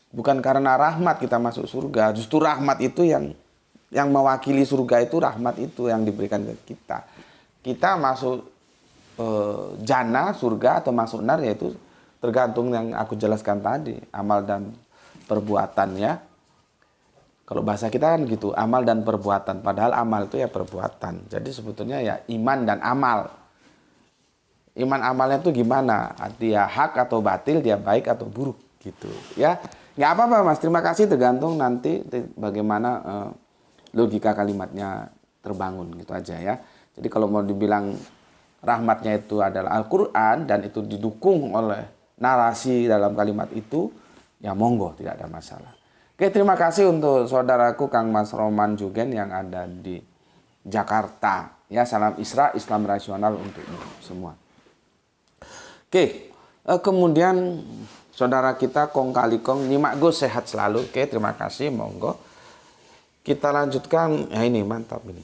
Bukan karena rahmat kita masuk surga, justru rahmat itu yang mewakili surga itu rahmat itu yang diberikan ke kita. Kita masuk jannah, surga atau masuk nar yaitu tergantung yang aku jelaskan tadi, amal dan perbuatan ya. Kalau bahasa kita kan gitu, amal dan perbuatan. Padahal amal itu ya perbuatan. Jadi sebetulnya ya iman dan amal. Iman amalnya itu gimana? Dia hak atau batil, dia baik atau buruk gitu ya. Nggak apa-apa Mas, terima kasih, tergantung nanti bagaimana logika kalimatnya terbangun gitu aja ya. Jadi kalau mau dibilang rahmatnya itu adalah Al-Quran dan itu didukung oleh narasi dalam kalimat itu, ya monggo, tidak ada masalah. Oke, terima kasih untuk saudaraku Kang Mas Roman Jugen yang ada di Jakarta. Ya, salam Isra, Islam rasional untuk semua. Oke, kemudian saudara kita Kong Kali Kong, nyimak Gus sehat selalu. Oke, terima kasih, monggo. Kita lanjutkan, ya ini mantap ini.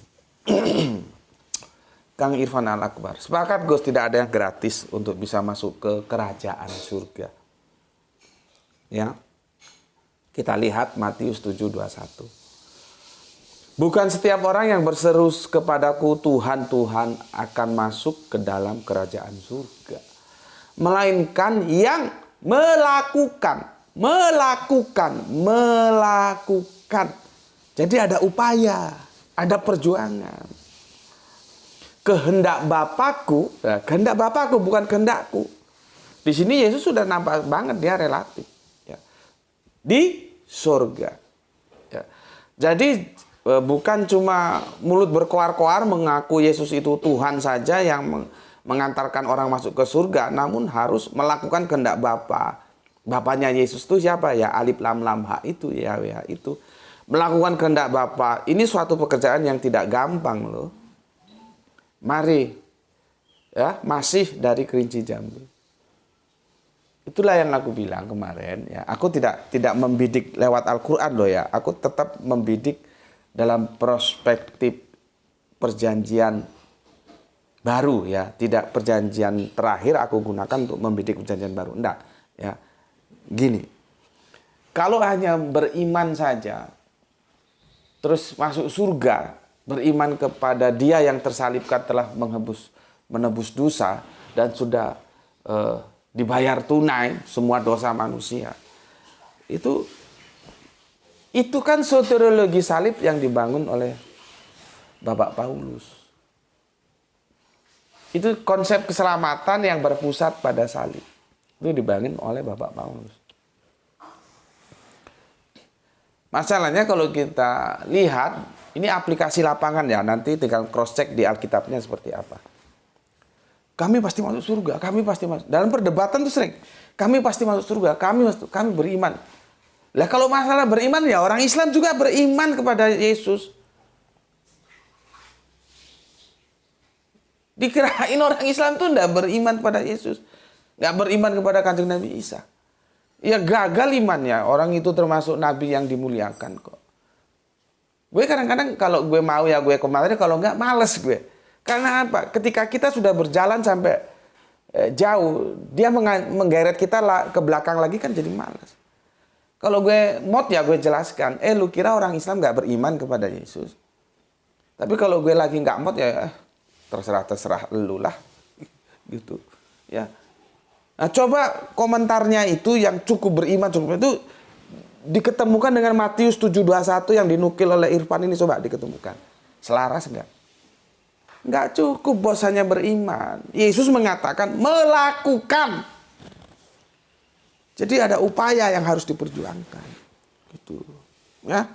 Kang Irfan Al-Akbar, sepakat Gus tidak ada yang gratis untuk bisa masuk ke kerajaan surga. Ya, kita lihat Matius 7:21. Bukan setiap orang yang berseru kepadaku Tuhan, Tuhan akan masuk ke dalam kerajaan surga, melainkan yang melakukan. Jadi ada upaya, ada perjuangan. Kehendak Bapakku bukan kehendakku. Di sini Yesus sudah nampak banget dia relatif. Ya. Di surga. Ya. Jadi bukan cuma mulut berkoar-koar mengaku Yesus itu Tuhan saja yang mengantarkan orang masuk ke surga, namun harus melakukan kehendak Bapa. Bapaknya Yesus itu siapa? Ya Alif Lam Lam Ha itu, Yahweh itu. Melakukan kehendak Bapa. Ini suatu pekerjaan yang tidak gampang loh. Mari, ya masih dari Kerinci Jambi. Itulah yang aku bilang kemarin. Ya, aku tidak membidik lewat Al-Quran loh ya. Aku tetap membidik dalam perspektif perjanjian baru ya. Tidak perjanjian terakhir aku gunakan untuk membidik perjanjian baru. Enggak. Ya, gini. Kalau hanya beriman saja, terus masuk surga, beriman kepada Dia yang tersalibkan telah menebus dosa dan sudah dibayar tunai semua dosa manusia. Itu kan soteriologi salib yang dibangun oleh Bapak Paulus. Itu konsep keselamatan yang berpusat pada salib. Itu dibangun oleh Bapak Paulus. Masalahnya kalau kita lihat, ini aplikasi lapangan ya, nanti tinggal cross check di Alkitabnya seperti apa. Kami pasti masuk surga, kami pasti masuk. Dalam perdebatan itu sering, kami pasti masuk surga, kami beriman. Lah kalau masalah beriman ya orang Islam juga beriman kepada Yesus. Dikirain orang Islam tuh enggak beriman kepada Yesus. Enggak beriman kepada Kanjeng Nabi Isa. Ya gagal imannya. Orang itu termasuk Nabi yang dimuliakan kok. Gue kadang-kadang kalau gue mau ya gue kemarin, kalau enggak males gue. Karena apa? Ketika kita sudah berjalan sampai jauh, dia menggeret kita ke belakang lagi kan jadi males. Kalau gue mod ya gue jelaskan, lu kira orang Islam nggak beriman kepada Yesus. Tapi kalau gue lagi nggak mod ya terserah lu lah, gitu. Ya. Nah, coba komentarnya itu yang cukup beriman itu diketemukan dengan Matius 7:21 yang dinukil oleh Irfan ini, coba diketemukan. Selaras nggak? Nggak cukup bos hanya beriman. Yesus mengatakan melakukan. Jadi ada upaya yang harus diperjuangkan, gitu, ya.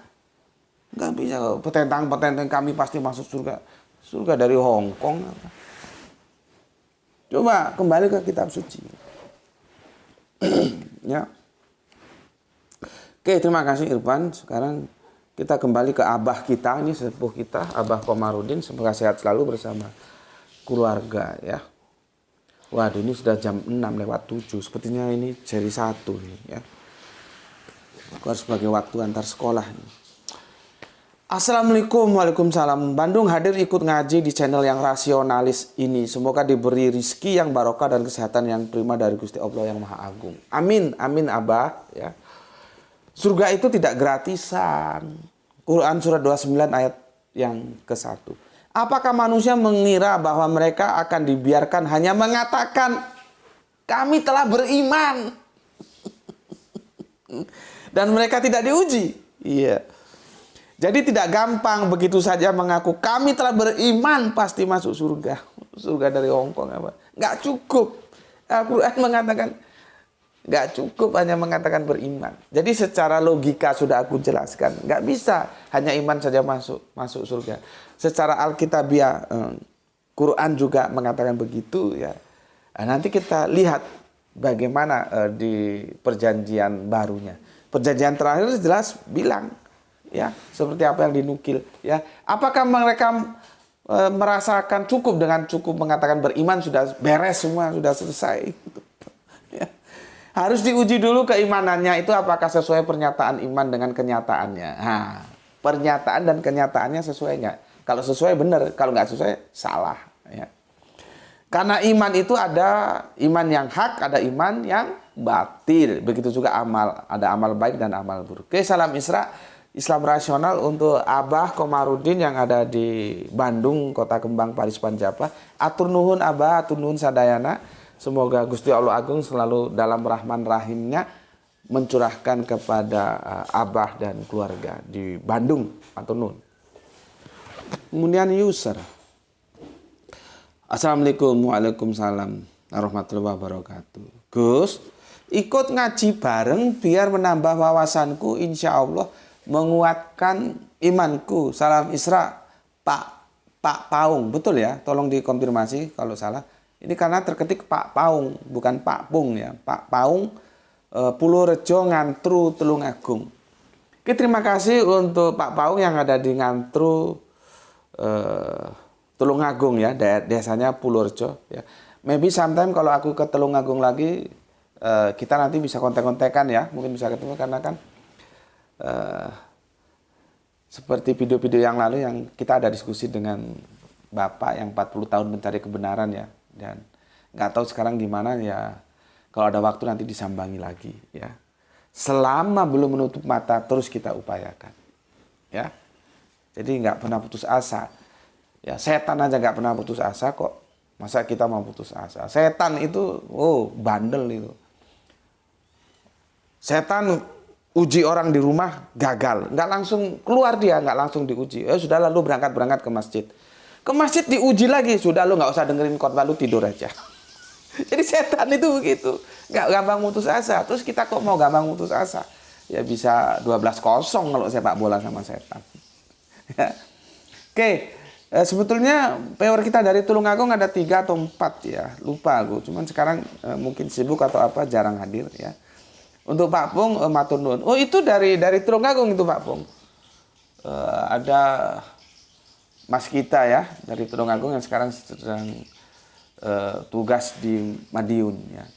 Nggak bisa petentang kami pasti masuk surga dari Hong Kong. Coba kembali ke kitab suci, ya. Oke, terima kasih Irfan. Sekarang kita kembali ke abah kita, ini sepuh kita, Abah Komarudin. Semoga sehat selalu bersama keluarga, ya. Waduh, ini sudah jam 6:07. Sepertinya ini seri 1 nih, ya. Aku harus bagi waktu antar sekolah nih. Assalamualaikum, waalaikumsalam. Bandung hadir ikut ngaji di channel yang rasionalis ini. Semoga diberi rizki yang barokah dan kesehatan yang prima dari Gusti Allah yang Maha Agung. Amin, amin Abah, ya. Surga itu tidak gratisan. Quran surat 29 ayat yang ke-1. Apakah manusia mengira bahwa mereka akan dibiarkan hanya mengatakan kami telah beriman dan mereka tidak diuji? Iya. Jadi tidak gampang begitu saja mengaku kami telah beriman pasti masuk surga. Surga dari Hong Kong apa? Nggak cukup. Al-Quran mengatakan nggak cukup hanya mengatakan beriman. Jadi secara logika sudah aku jelaskan, nggak bisa hanya iman saja masuk surga. Secara Alkitabiah, Quran juga mengatakan begitu, ya. Nah, nanti kita lihat bagaimana di perjanjian barunya. Perjanjian terakhir jelas bilang, ya, seperti apa yang dinukil, ya. Apakah mereka merasakan cukup mengatakan beriman sudah beres semua, sudah selesai? Ya. Harus diuji dulu keimanannya itu apakah sesuai pernyataan iman dengan kenyataannya. Nah, pernyataan dan kenyataannya sesuai nggak? Kalau sesuai benar, kalau nggak sesuai salah. Ya. Karena iman itu ada iman yang hak, ada iman yang batil. Begitu juga amal, ada amal baik dan amal buruk. Oke, salam Islam rasional untuk Abah Komarudin yang ada di Bandung, Kota Kembang, Paris Panjapa. Atur nuhun Abah, atur nuhun sadayana. Semoga Gusti Allah Agung selalu dalam rahman rahimnya mencurahkan kepada Abah dan keluarga di Bandung. Atur nuhun. Kemudian user. Assalamualaikum, waalaikumsalam warahmatullahi wabarakatuh. Gus, ikut ngaji bareng biar menambah wawasanku, insya Allah menguatkan imanku. Salam Isra, Pak Paung, betul ya? Tolong dikonfirmasi kalau salah. Ini karena terketik Pak Paung, bukan Pak Pung ya. Pak Paung, Purworejo, Ngantru, Tulungagung. Oke, terima kasih untuk Pak Paung yang ada di Ngantru, Tulungagung ya, desanya Purworejo ya. Maybe sometime kalau aku ke Tulungagung lagi, kita nanti bisa kontek-kontekan ya, mungkin bisa ketemu karena kan seperti video-video yang lalu yang kita ada diskusi dengan Bapak yang 40 tahun mencari kebenaran ya, dan nggak tahu sekarang gimana ya. Kalau ada waktu nanti disambangi lagi ya. Selama belum menutup mata terus kita upayakan ya. Jadi nggak pernah putus asa. Ya, setan aja nggak pernah putus asa kok. Masa kita mau putus asa? Setan itu, bandel itu. Setan uji orang di rumah gagal, nggak langsung keluar dia, nggak langsung diuji. Sudah lalu berangkat ke masjid. Ke masjid diuji lagi, sudah lu nggak usah dengerin khotbah, lu tidur aja. Jadi setan itu begitu, nggak gampang putus asa. Terus kita kok mau gampang putus asa? Ya bisa 12-0 kalau sepak bola sama setan. Oke, sebetulnya peor kita dari Tulungagung ada 3 atau 4 ya, lupa aku. Cuman sekarang mungkin sibuk atau apa, jarang hadir ya. Untuk Pak Pung, matur nuwun. Oh itu dari Tulungagung itu Pak Pung. Ada Mas kita ya dari Tulungagung yang sekarang sedang tugas di Madiun ya.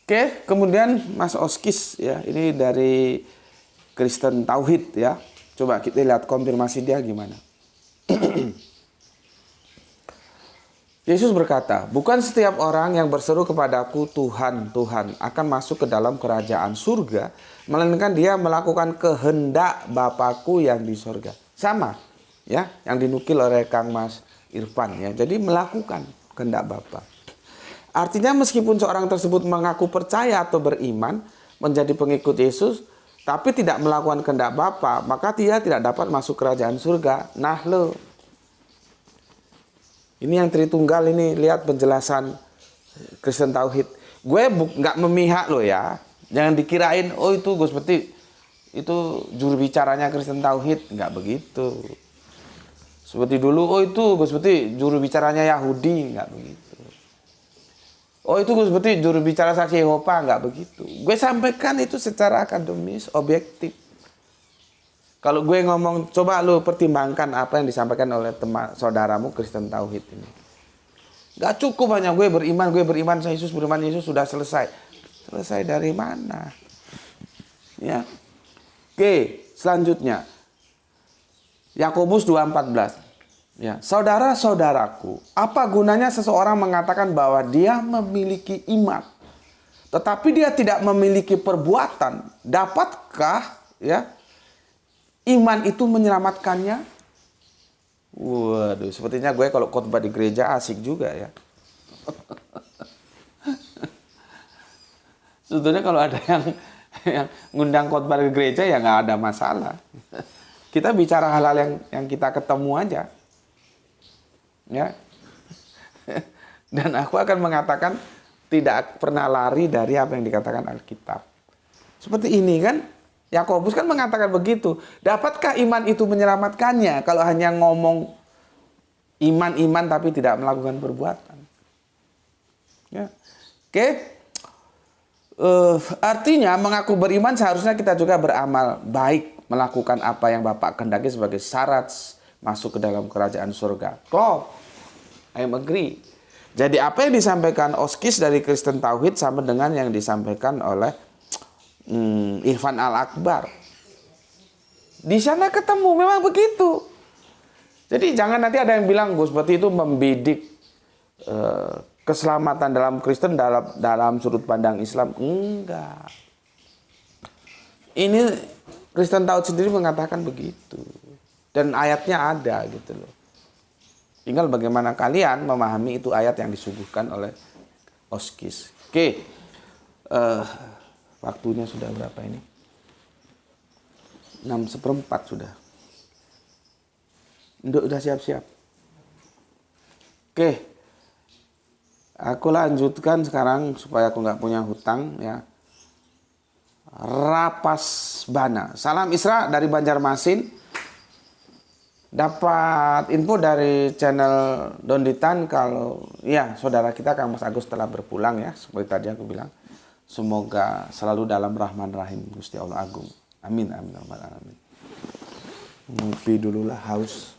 Oke, kemudian Mas Oskis ya, ini dari Kristen Tauhid ya. Coba kita lihat konfirmasi dia gimana. Yesus berkata, bukan setiap orang yang berseru kepadaku Tuhan, Tuhan akan masuk ke dalam kerajaan surga, melainkan dia melakukan kehendak Bapakku yang di surga. Sama ya, yang dinukil oleh Kang Mas Irfan ya. Jadi melakukan kehendak Bapa. Artinya meskipun seorang tersebut mengaku percaya atau beriman, menjadi pengikut Yesus, tapi tidak melakukan kehendak Bapa, maka dia tidak dapat masuk kerajaan surga. Nah lo, ini yang Tritunggal ini, lihat penjelasan Kristen Tauhid. Gue nggak memihak lo ya. Jangan dikirain, oh itu Gus Peti, itu juru bicaranya Kristen Tauhid. Nggak begitu. Seperti dulu, oh itu Gus Peti juru bicaranya Yahudi. Nggak begitu. Oh itu Gus Peti juru bicara Saksi Yehova. Nggak begitu. Gue sampaikan itu secara akademis, objektif. Kalau gue ngomong, coba lu pertimbangkan apa yang disampaikan oleh teman saudaramu Kristen Tauhid ini. Gak cukup hanya gue beriman Yesus, beriman Yesus sudah selesai. Selesai dari mana? Ya. Oke, selanjutnya. Yakobus 2:14. Ya, saudara-saudaraku, apa gunanya seseorang mengatakan bahwa dia memiliki iman, tetapi dia tidak memiliki perbuatan? Dapatkah ya iman itu menyelamatkannya? Waduh, sepertinya gue kalau khotbah di gereja asik juga ya. Sebetulnya kalau ada yang ngundang khotbah di gereja ya nggak ada masalah. Kita bicara hal-hal yang kita ketemu aja. Ya. Dan aku akan mengatakan tidak pernah lari dari apa yang dikatakan Alkitab. Seperti ini kan? Yakobus kan mengatakan begitu. Dapatkah iman itu menyelamatkannya kalau hanya ngomong iman-iman tapi tidak melakukan perbuatan? Ya. Oke. Artinya mengaku beriman seharusnya kita juga beramal baik, melakukan apa yang Bapak kehendaki sebagai syarat masuk ke dalam kerajaan surga. Klop. I agree. Jadi apa yang disampaikan Oskis dari Kristen Tauhid sama dengan yang disampaikan oleh Irfan Al-Akbar. Di sana ketemu memang begitu. Jadi jangan nanti ada yang bilang Gus Peti itu membidik keselamatan dalam Kristen dalam sudut pandang Islam. Enggak. Ini Kristen Tauhid sendiri mengatakan begitu. Dan ayatnya ada gitu loh. Tinggal bagaimana kalian memahami itu ayat yang disuguhkan oleh Oskis. Oke. Waktunya sudah berapa ini? 6:04 sudah. Udah siap-siap. Oke. Aku lanjutkan sekarang supaya aku nggak punya hutang ya. Rapasbana. Salam Isra dari Banjarmasin. Dapat info dari channel Donditan kalau ya saudara kita Kang Mas Agus telah berpulang ya. Seperti tadi aku bilang. Semoga selalu dalam rahman rahim Gusti Allah Agung. Amin, amin, amin. Ngopi dulu lah, haus.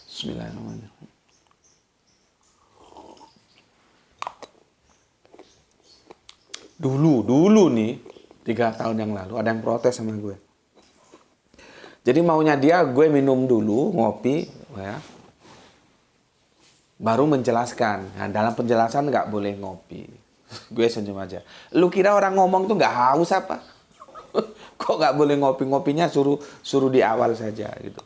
Bismillahirrahmanirrahim. Dulu nih, 3 tahun yang lalu, ada yang protes sama gue. Jadi maunya dia, gue minum dulu, ngopi, ya. Baru menjelaskan. Nah, dalam penjelasan nggak boleh ngopi. Gue senyum aja. Lu kira orang ngomong tuh nggak haus apa? Kok nggak boleh ngopi? Ngopinya suruh di awal saja gitu.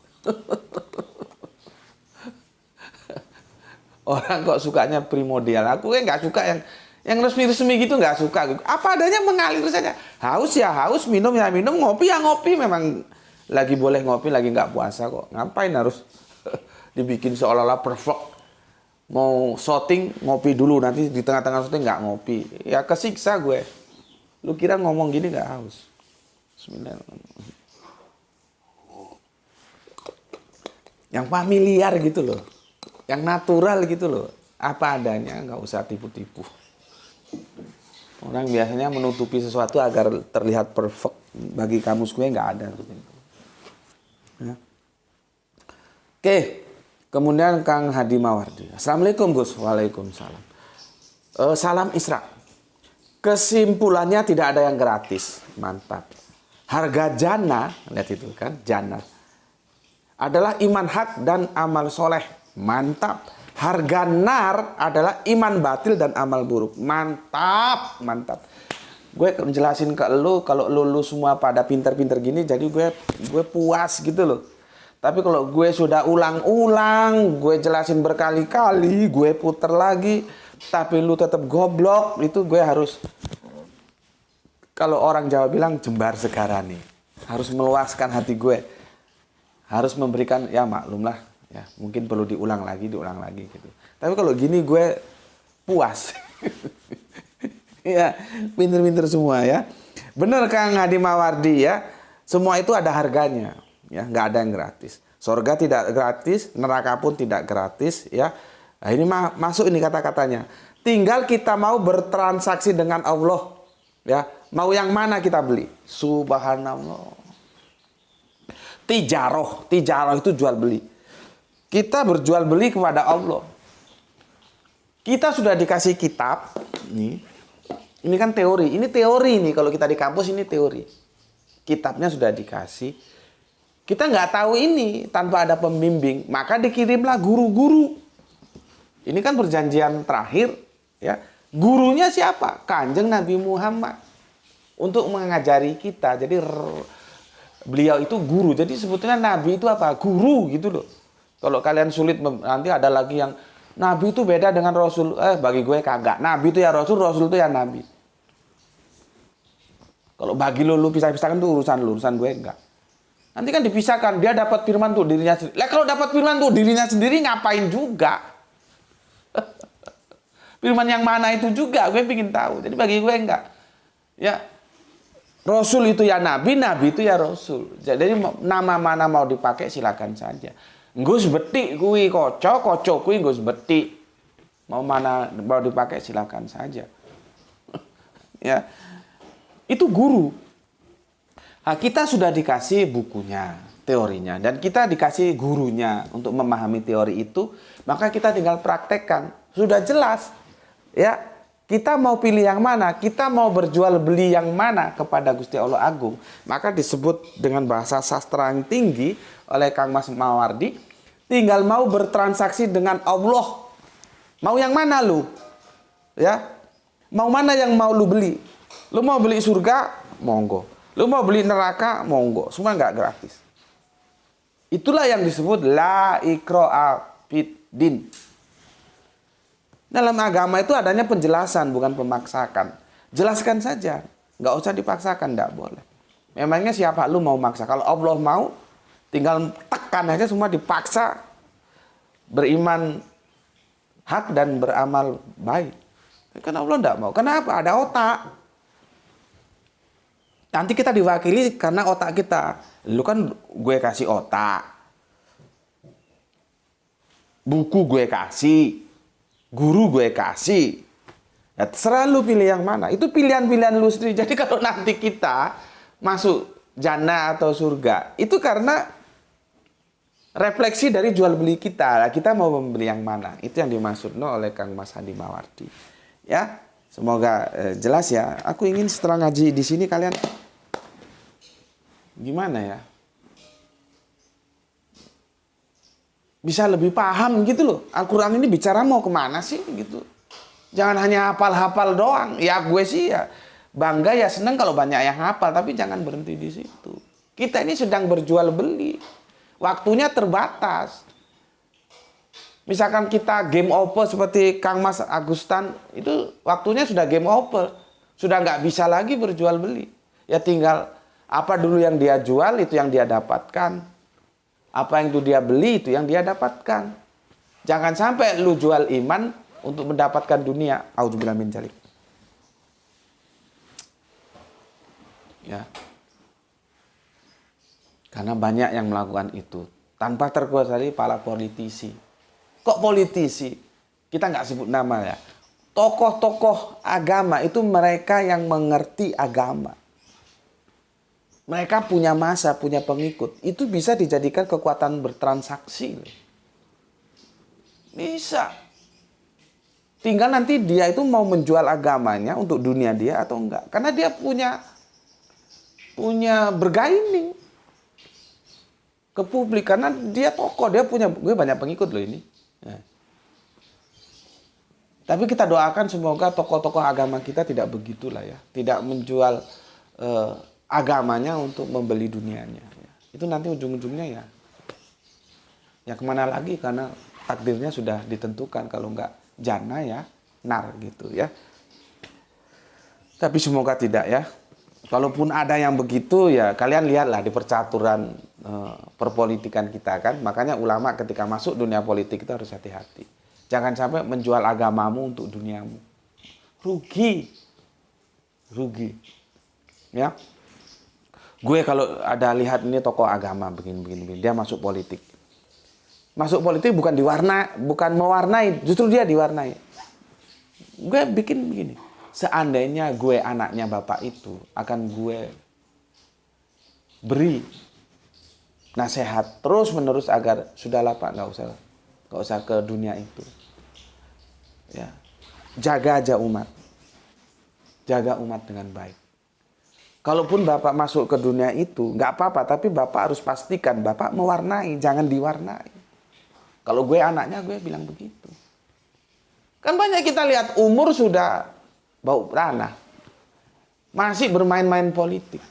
Orang kok sukanya primordial. Aku nggak suka yang resmi-resmi gitu, nggak suka. Apa adanya mengalir saja. Haus ya haus, minum ya minum, ngopi ya ngopi. Memang lagi boleh ngopi, lagi nggak puasa kok. Ngapain harus dibikin seolah-olah perfect? Mau shooting ngopi dulu, nanti di tengah-tengah shooting nggak ngopi, ya kesiksa gue. Lu kira ngomong gini nggak haus? Bismillahirrahmanirrahim. Yang familiar gitu loh, yang natural gitu loh. apa adanya, nggak usah tipu-tipu. Orang biasanya menutupi sesuatu agar terlihat perfect. Bagi kamus gue nggak ada. Ya. Oke, kemudian Kang Hadi Mawardi. Assalamualaikum Gus. Waalaikumsalam. Salam Isra. Kesimpulannya tidak ada yang gratis. Mantap. Harga jana, lihat itu kan, jana. Adalah iman hak dan amal soleh. Mantap. Harga nar adalah iman batil dan amal buruk. Mantap, mantap. Gue menjelasin ke lu, kalau lu semua pada pinter-pinter gini, jadi gue puas gitu loh. Tapi kalau gue sudah ulang-ulang, gue jelasin berkali-kali, gue puter lagi, tapi lu tetap goblok, itu gue harus, kalau orang Jawa bilang jembar segarane, harus meluaskan hati gue, harus memberikan, ya maklumlah, ya mungkin perlu diulang lagi gitu. Tapi kalau gini gue puas. Ya, pinter-pinter semua ya. Bener Kang Hadi Mawardi ya, semua itu ada harganya. Ya, nggak ada yang gratis. Surga tidak gratis, neraka pun tidak gratis ya. Nah, ini masuk ini kata-katanya. Tinggal kita mau bertransaksi dengan Allah ya. Mau yang mana kita beli? Subhanallah. Tijaroh itu jual beli. Kita berjual beli kepada Allah. Kita sudah dikasih kitab nih. Ini kan teori. Ini teori nih, kalau kita di kampus ini teori. Kitabnya sudah dikasih. Kita nggak tahu ini tanpa ada pembimbing, maka dikirimlah guru-guru. Ini kan perjanjian terakhir, ya. Gurunya siapa? Kanjeng Nabi Muhammad untuk mengajari kita. Jadi beliau itu guru. Jadi sebetulnya Nabi itu apa? Guru gitu loh. Kalau kalian sulit, nanti ada lagi yang Nabi itu beda dengan Rasul. Bagi gue kagak. Nabi itu ya Rasul, Rasul itu ya Nabi. Kalau bagi lu pisah-pisahkan itu urusan gue enggak. Nanti kan dipisahkan, dia dapat firman tuh dirinya sendiri. Lah kalau dapat firman tuh dirinya sendiri ngapain juga? Firman yang mana itu juga, gue pengen tahu. Jadi bagi gue enggak. Ya, Rasul itu ya Nabi, Nabi itu ya Rasul. Jadi nama mana mau dipakai silakan saja. Gus betik kui kocok kui gus betik. Mau mana mau dipakai silakan saja. Ya, itu guru. Nah, kita sudah dikasih bukunya, teorinya, dan kita dikasih gurunya untuk memahami teori itu, maka kita tinggal praktekkan. Sudah jelas, ya. Kita mau pilih yang mana, kita mau berjual beli yang mana kepada Gusti Allah Agung, maka disebut dengan bahasa sastra yang tinggi oleh Kang Mas Mawardi, tinggal mau bertransaksi dengan Allah. Mau yang mana lu? Ya, mau mana yang mau lu beli? Lu mau beli surga? Monggo. Lu mau beli neraka, monggo. Semua nggak gratis. Itulah yang disebut la ikra'a fid-din. Dalam agama itu adanya penjelasan, bukan pemaksakan. Jelaskan saja. Nggak usah dipaksakan, nggak boleh. Memangnya siapa lu mau maksa? Kalau Allah mau, tinggal tekan aja semua dipaksa. Beriman hak dan beramal baik. Karena Allah nggak mau. Kenapa? Ada otak. Nanti kita diwakili karena otak kita. Lu kan gue kasih otak. Buku gue kasih. Guru gue kasih. Ya, terserah lu pilih yang mana. Itu pilihan-pilihan lu sendiri. Jadi kalau nanti kita masuk jannah atau surga, itu karena refleksi dari jual beli kita. Kita mau membeli yang mana. Itu yang dimaksud oleh Kang Mas Hadi Mawardi. Ya, semoga jelas ya. Aku ingin setelah ngaji di sini kalian gimana ya? Bisa lebih paham gitu loh. Al-Quran ini bicara mau kemana sih gitu. Jangan hanya hafal-hafal doang. Ya gue sih ya bangga ya seneng kalau banyak yang hafal. Tapi jangan berhenti di situ. Kita ini sedang berjual beli. Waktunya terbatas. Misalkan kita game over seperti Kang Mas Agustan. Itu waktunya sudah game over. Sudah nggak bisa lagi berjual beli. Ya tinggal apa dulu yang dia jual, itu yang dia dapatkan. Apa yang itu dia beli, itu yang dia dapatkan. Jangan sampai lu jual iman untuk mendapatkan dunia. Auzubillah min dzalik. Ya. Karena banyak yang melakukan itu. Tanpa terkecuali para politisi. Kok politisi? Kita nggak sebut nama ya. Tokoh-tokoh agama itu mereka yang mengerti agama. Mereka punya masa, punya pengikut. Itu bisa dijadikan kekuatan bertransaksi. Bisa. Tinggal nanti dia itu mau menjual agamanya untuk dunia dia atau enggak. Karena dia punya bergaining ke publik. Karena dia tokoh, gue banyak pengikut loh ini. Ya. Tapi kita doakan semoga tokoh-tokoh agama kita tidak begitulah ya. Tidak menjual agamanya untuk membeli dunianya. Ya. Itu nanti ujung-ujungnya ya kemana lagi, karena takdirnya sudah ditentukan. Kalau enggak jana ya nar gitu ya. Tapi semoga tidak ya. Kalaupun ada yang begitu ya kalian lihatlah di percaturan perpolitikan kita kan. Makanya ulama ketika masuk dunia politik itu harus hati-hati. Jangan sampai menjual agamamu untuk duniamu. Rugi. Ya. Gue kalau ada lihat ini tokoh agama begini, dia masuk politik. Masuk politik bukan mewarnai, justru dia diwarnai. Gue bikin begini. Seandainya gue anaknya bapak itu, akan gue beri nasihat terus menerus agar sudahlah Pak, nggak usah ke dunia itu. Ya, jaga aja umat dengan baik. Kalaupun bapak masuk ke dunia itu, nggak apa-apa, tapi bapak harus pastikan bapak mewarnai, jangan diwarnai. Kalau gue anaknya, gue bilang begitu. Kan banyak kita lihat umur sudah bau ranah. Masih bermain-main politik.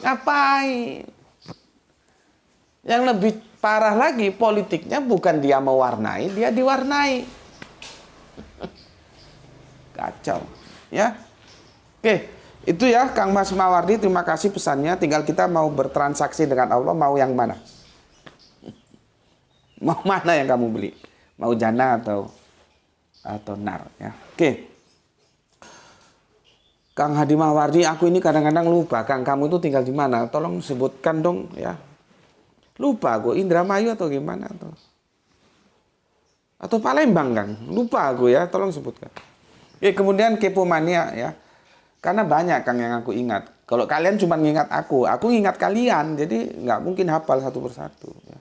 Ngapain? Yang lebih parah lagi, politiknya bukan dia mewarnai, dia diwarnai. Kacau. Ya. Oke, itu ya Kang Mas Mawardi, terima kasih pesannya. Tinggal kita mau bertransaksi dengan Allah, mau yang mana? Mau mana yang kamu beli? Mau jannah atau nar ya. Oke. Kang Hadi Mawardi, aku ini kadang-kadang lupa. Kang, kamu itu tinggal di mana? Tolong sebutkan dong ya. Lupa aku, Indramayu atau gimana atau Palembang, Kang. Lupa aku ya, tolong sebutkan. Oke, kemudian kepo mania ya. Karena banyak Kang yang aku ingat. Kalau kalian cuma ngingat aku ingat kalian. Jadi nggak mungkin hafal satu persatu ya.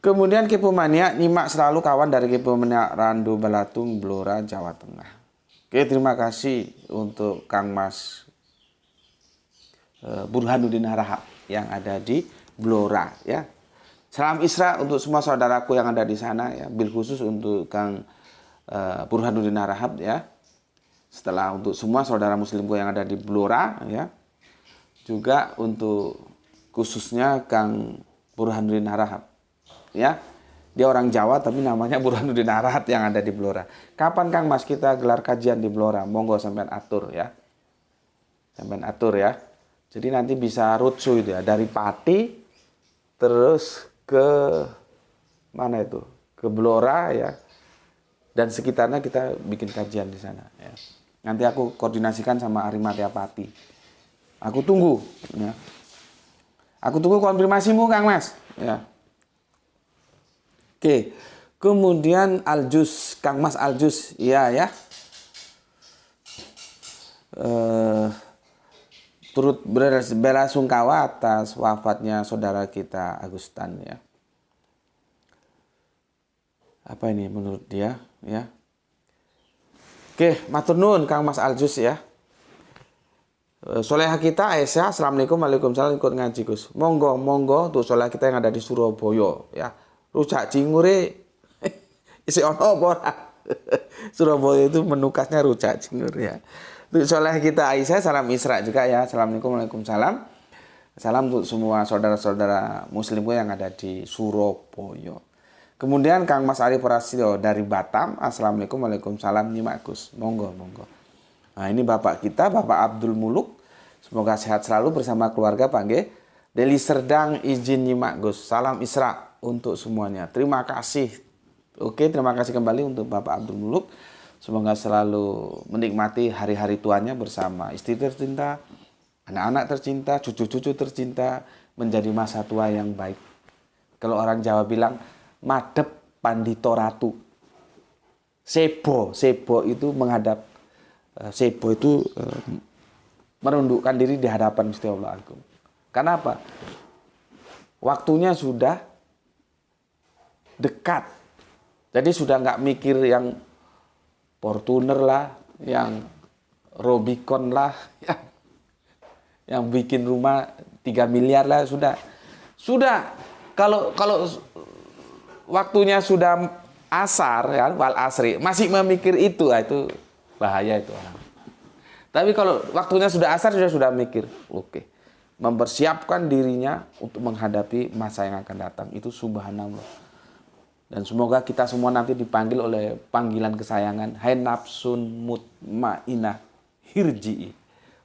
Kemudian Kepo Mania, nyimak selalu kawan dari Kepo Mania Randu Belatung, Blora, Jawa Tengah. Oke, terima kasih untuk Kang Mas Burhanuddin Harahap yang ada di Blora ya. Salam Isra untuk semua saudaraku yang ada di sana ya. Bil khusus untuk Kang Burhanuddin Harahap ya. Setelah untuk semua saudara muslimku yang ada di Blora ya. Juga untuk khususnya Kang Burhanuddin Harahap. Ya, dia orang Jawa tapi namanya Burhanuddin Harahap yang ada di Blora. Kapan Kang Mas kita gelar kajian di Blora? Monggo sampean atur ya. Sampean atur ya. Jadi nanti bisa roadshow itu ya, dari Pati terus ke mana itu? Ke Blora ya. Dan sekitarnya kita bikin kajian di sana ya. Nanti aku koordinasikan sama Arimatea Pati. Aku tunggu ya. Aku tunggu konfirmasimu Kang Mas ya. Oke, kemudian Aljus, Kang Mas Aljus, iya ya. Turut bela sungkawa atas wafatnya saudara kita Agustan ya. Apa ini menurut dia ya? Oke, matur nuwun Kang Mas Aljus ya. Soleha kita Aisyah, assalamualaikum, waalaikumsalam, ikut ngaji Gus. Monggo untuk soleha kita yang ada di Surabaya ya. Rujak cingure isi ono apa ora? Surabaya itu menukasnya rujak cingur ya. Untuk soleh kita Aisyah, salam Isra juga ya. Assalamualaikum, waalaikumsalam. Salam untuk semua saudara-saudara muslimku yang ada di Surabaya. Kemudian Kang Mas Ari Prasetyo dari Batam. Assalamualaikum, waalaikumsalam, nyimak Gus. Monggo. Nah ini bapak kita, Bapak Abdul Muluk. Semoga sehat selalu bersama keluarga Pak G. Deli Serdang izin nyimak Gus. Salam Isra untuk semuanya. Terima kasih. Oke, terima kasih kembali untuk Bapak Abdul Muluk. Semoga selalu menikmati hari-hari tuanya bersama istri tercinta, anak-anak tercinta, cucu-cucu tercinta, menjadi masa tua yang baik. Kalau orang Jawa bilang madep Pandito Ratu. Sebo itu menghadap, Sebo itu merundukkan diri di hadapan Gusti Allah Agung. Kenapa? Waktunya sudah dekat. Jadi sudah nggak mikir yang Fortuner lah, yang Robicon lah, yang bikin rumah 3 miliar lah, sudah. Kalau waktunya sudah asar, ya, wal asri, masih memikir itu bahaya itu orang. Tapi kalau waktunya sudah asar, sudah mikir, oke, mempersiapkan dirinya untuk menghadapi masa yang akan datang, itu subhanallah. Dan semoga kita semua nanti dipanggil oleh panggilan kesayangan, hai nafsun mutmainah hirji'i,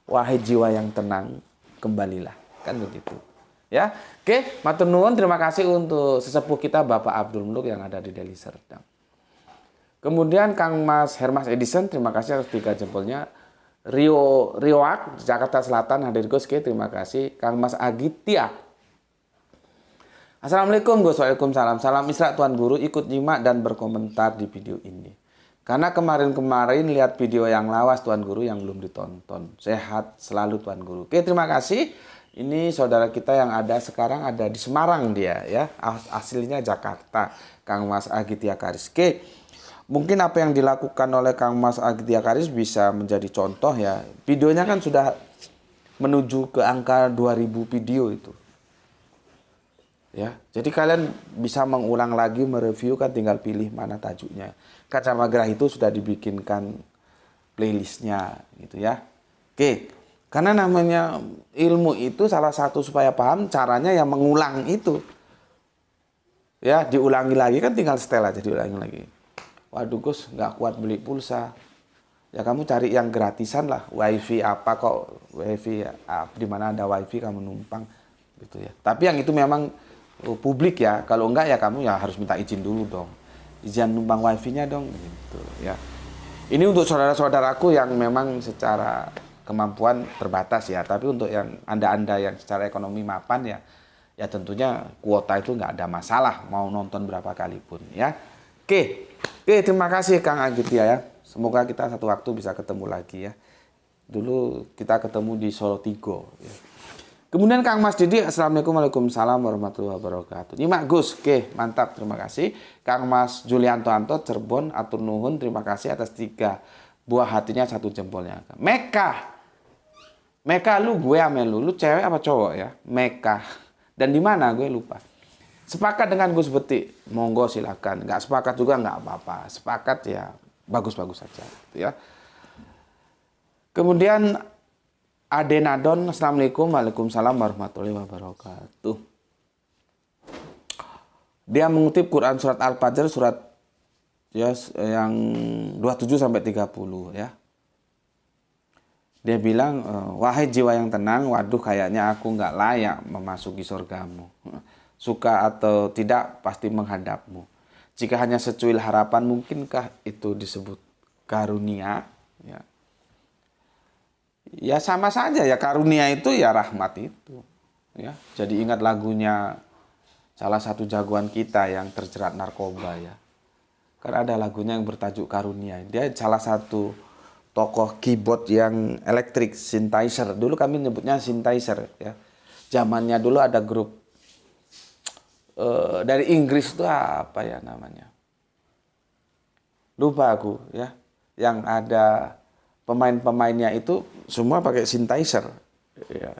wahai jiwa yang tenang, kembalilah. Kan begitu. Ya, oke, matur nuwun, terima kasih untuk sesepuh kita Bapak Abdul Muluk yang ada di Deli Serdang. Kemudian Kang Mas Hermas Edison, terima kasih atas 3 jempolnya. Rioak Jakarta Selatan hadir Gus, terima kasih. Kang Mas Agitia. Assalamualaikum Gus, waalaikumsalam. Salam Isra Tuan Guru, ikut nyimak dan berkomentar di video ini. Karena kemarin lihat video yang lawas Tuan Guru yang belum ditonton. Sehat selalu Tuan Guru. Oke, terima kasih. Ini saudara kita yang sekarang ada di Semarang dia ya. Aslinya Jakarta, Kang Mas Agitia Karis. Oke. Mungkin apa yang dilakukan oleh Kang Mas Agitia Karis bisa menjadi contoh ya. Videonya kan sudah menuju ke angka 2000 video itu. Ya, jadi kalian bisa mengulang lagi mereview, kan tinggal pilih mana tajuknya. Kan sama Gerah itu sudah dibikinkan playlistnya gitu ya. Oke, karena namanya ilmu itu salah satu supaya paham caranya yang mengulang itu. Ya, diulangi lagi, kan tinggal setel aja diulangi lagi. Waduh Gus, nggak kuat beli pulsa. Ya kamu cari yang gratisan lah, wifi apa kok, wifi di mana ada wifi kamu numpang gitu ya. Tapi yang itu memang publik ya, kalau enggak ya kamu ya harus minta izin dulu dong, izin numpang wifi-nya dong gitu ya. Ini untuk saudara-saudaraku yang memang secara kemampuan terbatas ya, tapi untuk yang anda yang secara ekonomi mapan ya tentunya kuota itu nggak ada masalah, mau nonton berapa kali pun ya. Oke, terima kasih Kang Agitia ya, semoga kita satu waktu bisa ketemu lagi ya. Dulu kita ketemu di Solo Tigo ya. Kemudian Kang Mas Didi, Assalamualaikum Waalaikumsalam warahmatullahi wabarakatuh. Nyimak Gus, oke, mantap, terima kasih. Kang Mas Julianto Anto, Cirebon, atur nuhun, terima kasih atas 3 buah hatinya, 1 jempolnya. Meka lu gue ame lu cewek apa cowok ya? Meka. Dan di mana gue lupa. Sepakat dengan Gus Beti, monggo silakan. Nggak sepakat juga nggak apa-apa. Sepakat ya bagus-bagus saja, gitu ya. Kemudian Adenadon, Assalamualaikum, Waalaikumsalam warahmatullahi wabarakatuh. Dia mengutip Quran surat Al-Fajr surat ya yang 27 sampai 30 ya. Dia bilang, wahai jiwa yang tenang, waduh kayaknya aku nggak layak memasuki surgamu. Suka atau tidak pasti menghadapmu. Jika hanya secuil harapan, mungkinkah itu disebut karunia? Ya. Ya sama saja ya, karunia itu ya rahmat itu ya. Jadi ingat lagunya salah satu jagoan kita yang terjerat narkoba ya, kan ada lagunya yang bertajuk Karunia. Dia salah satu tokoh keyboard yang elektrik, synthesizer, dulu kami nyebutnya synthesizer ya. Zamannya dulu ada grup dari Inggris itu apa ya namanya, lupa aku ya, yang ada pemain-pemainnya itu semua pakai synthesizer. Ya.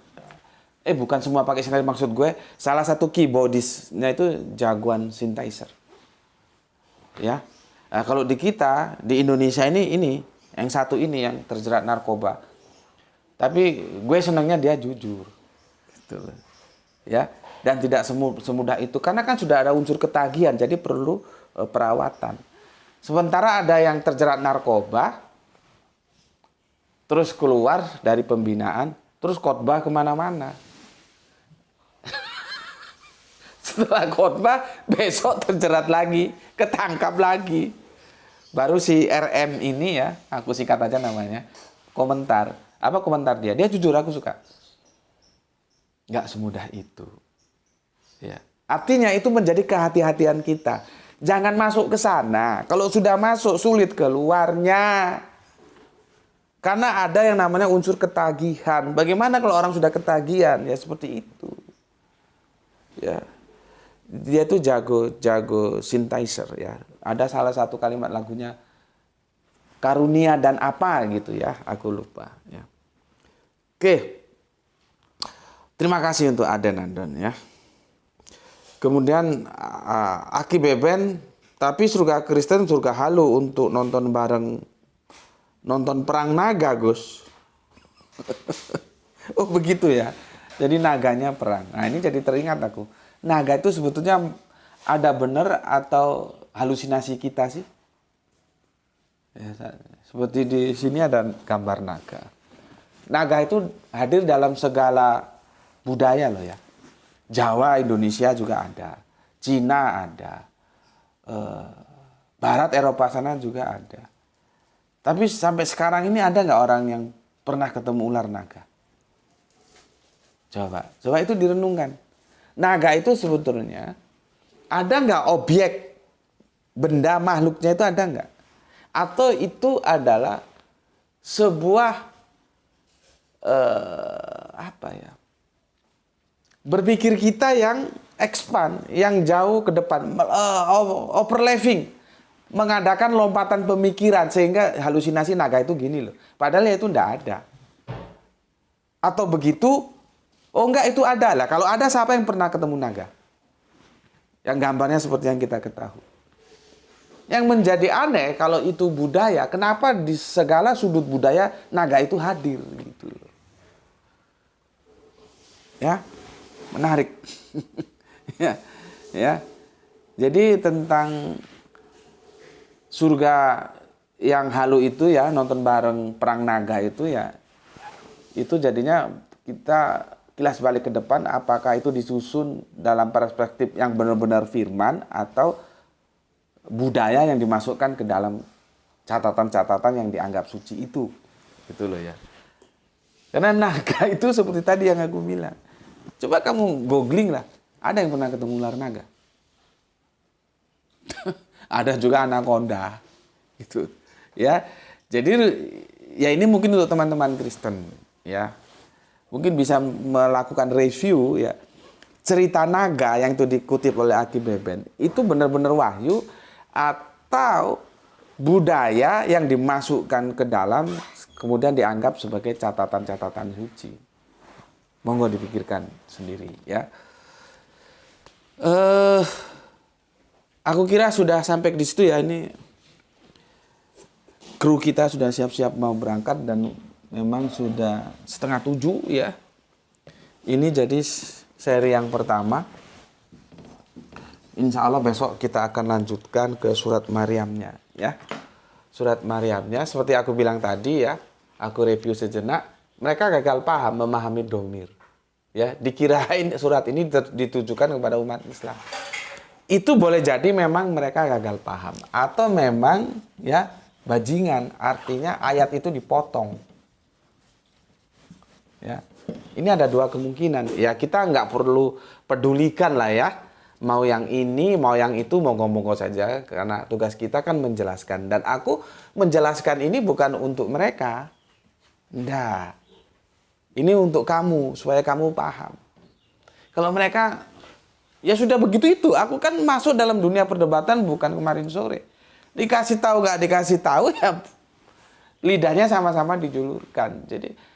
Bukan semua pakai synthesizer, maksud gue salah satu keyboardisnya itu jagoan synthesizer. Ya. Nah, kalau di kita di Indonesia ini yang satu ini yang terjerat narkoba. Tapi gue senangnya dia jujur. Gitu. Ya. Dan tidak semudah itu karena kan sudah ada unsur ketagihan, jadi perlu perawatan. Sementara ada yang terjerat narkoba terus keluar dari pembinaan, terus khotbah kemana-mana. Setelah khotbah, besok terjerat lagi, ketangkap lagi. Baru si RM ini ya, aku singkat aja namanya, komentar. Apa komentar dia? Dia jujur, aku suka. Nggak semudah itu. Ya. Artinya itu menjadi kehati-hatian kita. Jangan masuk ke sana. Kalau sudah masuk, sulit keluarnya. Karena ada yang namanya unsur ketagihan. Bagaimana kalau orang sudah ketagihan? Ya seperti itu. Ya. Dia tuh jago synthesizer ya. Ada salah satu kalimat lagunya karunia dan apa gitu ya, aku lupa ya. Oke. Terima kasih untuk Aden Andon ya. Kemudian Aki Beben, tapi surga Kristen surga halu untuk nonton bareng nonton perang naga, Gus. Oh begitu ya. Jadi naganya perang. Nah ini jadi teringat aku. Naga itu sebetulnya ada benar atau halusinasi kita sih? Ya, seperti di sini ada gambar naga. Naga itu hadir dalam segala budaya loh ya. Jawa, Indonesia juga ada. Cina ada. Barat, Eropa sana juga ada. Tapi sampai sekarang ini ada nggak orang yang pernah ketemu ular naga? Coba itu direnungkan. Naga itu sebetulnya ada nggak objek, benda makhluknya itu ada nggak? Atau itu adalah sebuah berpikir kita yang expand, yang jauh ke depan, overlapping, mengadakan lompatan pemikiran sehingga halusinasi naga itu gini loh. Padahal itu enggak ada. Atau begitu, oh enggak itu ada lah. Kalau ada siapa yang pernah ketemu naga? Yang gambarnya seperti yang kita ketahui. Yang menjadi aneh kalau itu budaya, kenapa di segala sudut budaya naga itu hadir gitu loh. Ya, menarik. ya. Jadi tentang surga yang halu itu ya, nonton bareng perang naga itu ya, itu jadinya kita kilas balik ke depan, apakah itu disusun dalam perspektif yang benar-benar firman atau budaya yang dimasukkan ke dalam catatan-catatan yang dianggap suci itu. Gitu loh ya. Karena naga itu seperti tadi yang aku bilang. Coba kamu googling lah, ada yang pernah ketemu ular naga? Ada juga anaconda. Gitu. Ya. Jadi ya ini mungkin untuk teman-teman Kristen ya. Mungkin bisa melakukan review ya. Cerita naga yang itu dikutip oleh Aki Beben itu benar-benar wahyu atau budaya yang dimasukkan ke dalam kemudian dianggap sebagai catatan-catatan suci. Monggo dipikirkan sendiri ya. Aku kira sudah sampai di situ ya. Ini kru kita sudah siap-siap mau berangkat dan memang sudah 6:30 ya. Ini jadi seri yang pertama. Insya Allah besok kita akan lanjutkan ke surat Maryamnya ya. Surat Maryamnya seperti aku bilang tadi ya, aku review sejenak, mereka gagal paham memahami domir. Ya, dikirain surat ini ditujukan kepada umat Islam. Itu boleh jadi memang mereka gagal paham atau memang ya bajingan, artinya ayat itu dipotong. Ya. Ini ada dua kemungkinan. Ya, kita nggak perlu pedulikan lah ya. Mau yang ini, mau yang itu, monggo-monggo saja. Karena tugas kita kan menjelaskan. Dan aku menjelaskan ini bukan untuk mereka. Enggak. Ini untuk kamu, supaya kamu paham. Kalau mereka, ya sudah begitu itu. Aku kan masuk dalam dunia perdebatan bukan kemarin sore. Dikasih tahu nggak dikasih tahu, ya lidahnya sama-sama dijulurkan. Jadi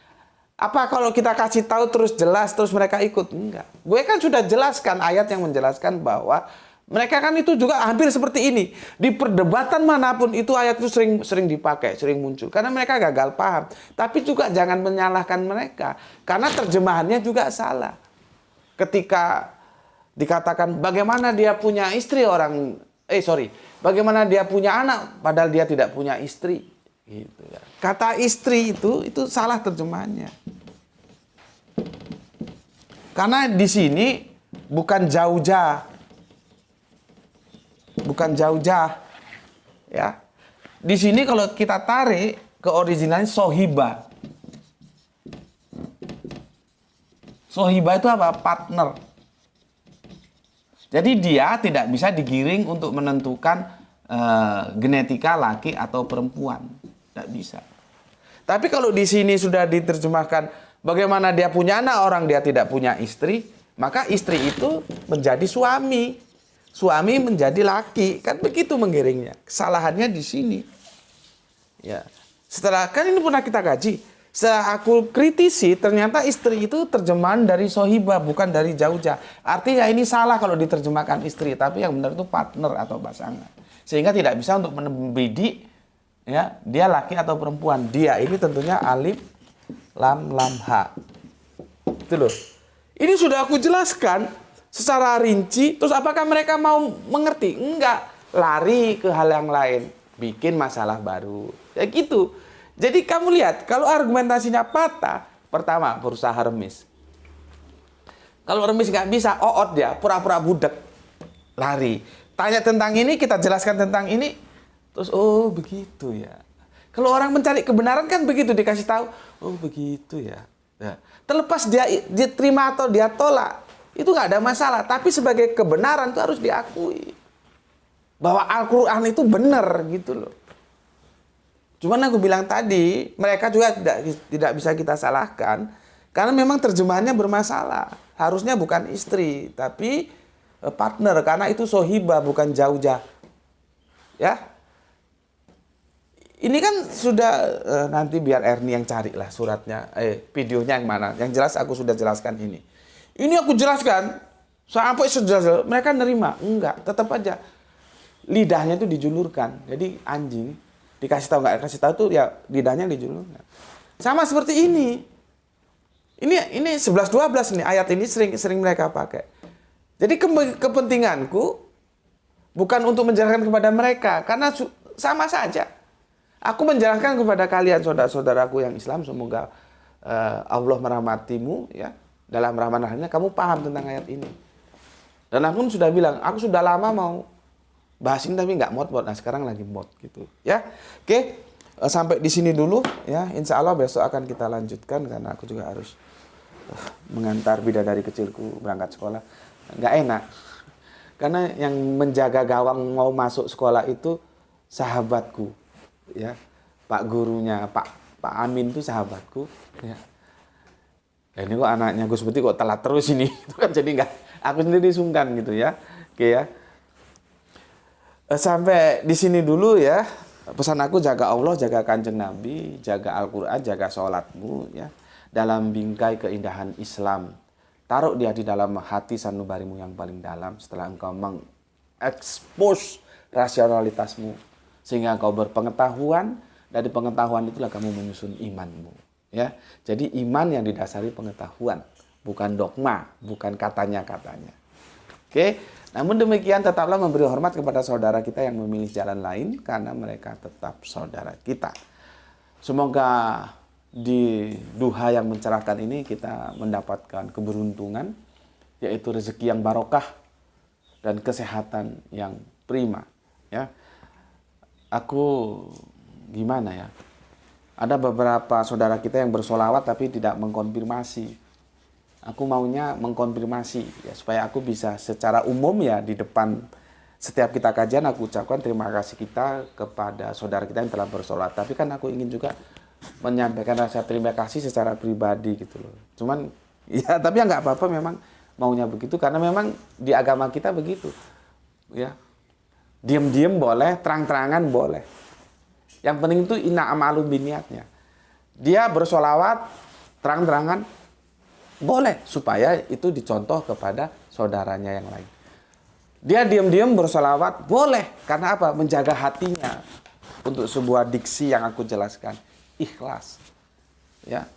apa kalau kita kasih tahu terus jelas terus mereka ikut? Enggak. Gue kan sudah jelaskan ayat yang menjelaskan bahwa mereka kan itu juga hampir seperti ini. Di perdebatan manapun itu ayat itu sering dipakai, sering muncul. Karena mereka gagal paham. Tapi juga jangan menyalahkan mereka. Karena terjemahannya juga salah. Ketika dikatakan bagaimana dia punya istri bagaimana dia punya anak padahal dia tidak punya istri. Gitu ya. Kata istri itu salah terjemahannya. Karena di sini bukan zaujah. Bukan zaujah. Ya. Di sini kalau kita tarik ke originalnya sohiba. Sohiba itu apa? Partner. Jadi dia tidak bisa digiring untuk menentukan genetika laki atau perempuan. Tidak bisa. Tapi kalau di sini sudah diterjemahkan bagaimana dia punya anak, orang dia tidak punya istri, maka istri itu menjadi suami. Suami menjadi laki. Kan begitu menggiringnya. Kesalahannya di sini. Ya. Setelah, kan ini pernah kita kaji. Setelah aku kritisi, ternyata istri itu terjemahan dari sohibah, bukan dari zaujah. Artinya ini salah kalau diterjemahkan istri, tapi yang benar itu partner atau pasangan. Sehingga tidak bisa untuk membidik ya, dia laki atau perempuan. Dia ini tentunya alif, lam, ha. Itu loh. Ini sudah aku jelaskan secara rinci, terus apakah mereka mau mengerti? Enggak. Lari ke hal yang lain. Bikin masalah baru. Ya gitu. Jadi kamu lihat, kalau argumentasinya patah, pertama berusaha remis. Kalau remis nggak bisa, oot dia, pura-pura budek. Lari. Tanya tentang ini, kita jelaskan tentang ini. Terus, oh begitu ya. Kalau orang mencari kebenaran kan begitu, dikasih tahu. Oh begitu ya. Nah, terlepas dia terima atau dia tolak, itu nggak ada masalah. Tapi sebagai kebenaran itu harus diakui. Bahwa Al-Quran itu benar gitu loh. Cuman aku bilang tadi, mereka juga tidak bisa kita salahkan. Karena memang terjemahannya bermasalah. Harusnya bukan istri, tapi partner. Karena itu sohibah, bukan zaujah. Ya. Ini kan sudah, nanti biar Ernie yang carilah suratnya, videonya yang mana. Yang jelas aku sudah jelaskan ini. Ini aku jelaskan, sampai sejelas, mereka nerima. Enggak, tetap aja. Lidahnya itu dijulurkan. Jadi anjing. Dikasih tahu nggak kasih tahu tuh ya lidahnya dijulurkan. Sama seperti ini. Ini 11-12 nih ayat ini sering mereka pakai. Jadi kepentinganku bukan untuk menjelaskan kepada mereka karena sama saja. Aku menjelaskan kepada kalian saudara-saudaraku yang Islam, semoga Allah merahmatimu ya. Dalam rahmat-rahmatnya kamu paham tentang ayat ini. Dan aku sudah bilang, aku sudah lama mau bahas ini tapi nggak mod. Nah sekarang lagi mod gitu ya. Oke, sampai di sini dulu ya. Insya Allah besok akan kita lanjutkan karena aku juga harus mengantar bidadari kecilku berangkat sekolah. Nggak enak karena yang menjaga gawang mau masuk sekolah itu sahabatku ya, Pak gurunya Pak Amin itu sahabatku ya. Ini kok anaknya Gus Beti kok telat terus ini itu kan jadi nggak, aku sendiri sungkan gitu ya. Oke ya. Sampai di sini dulu ya. Pesan aku jaga Allah, jaga Kanjeng Nabi, jaga Al-Quran, jaga sholatmu ya. Dalam bingkai keindahan Islam. Taruh dia di dalam hati sanubarimu yang paling dalam setelah engkau mengekspos rasionalitasmu. Sehingga engkau berpengetahuan, dari pengetahuan itulah kamu menyusun imanmu. Ya. Jadi iman yang didasari pengetahuan, bukan dogma, bukan katanya-katanya. Oke. Namun demikian tetaplah memberi hormat kepada saudara kita yang memilih jalan lain karena mereka tetap saudara kita. Semoga di duha yang mencerahkan ini kita mendapatkan keberuntungan, yaitu rezeki yang barokah dan kesehatan yang prima. Ya, aku gimana ya? Ada beberapa saudara kita yang bersolawat tapi tidak mengkonfirmasi. Aku maunya mengkonfirmasi ya, supaya aku bisa secara umum ya di depan setiap kita kajian aku ucapkan terima kasih kita kepada saudara kita yang telah bersolat. Tapi kan aku ingin juga menyampaikan rasa terima kasih secara pribadi gitu loh. Cuman ya tapi ya nggak apa-apa, memang maunya begitu karena memang di agama kita begitu. Ya. Diam-diam boleh, terang-terangan boleh. Yang penting itu inna amalu biniatnya. Dia bersolawat terang-terangan boleh, supaya itu dicontoh kepada saudaranya yang lain. Dia diam-diam bersolawat boleh, karena apa? Menjaga hatinya untuk sebuah diksi yang aku jelaskan, ikhlas. Ya,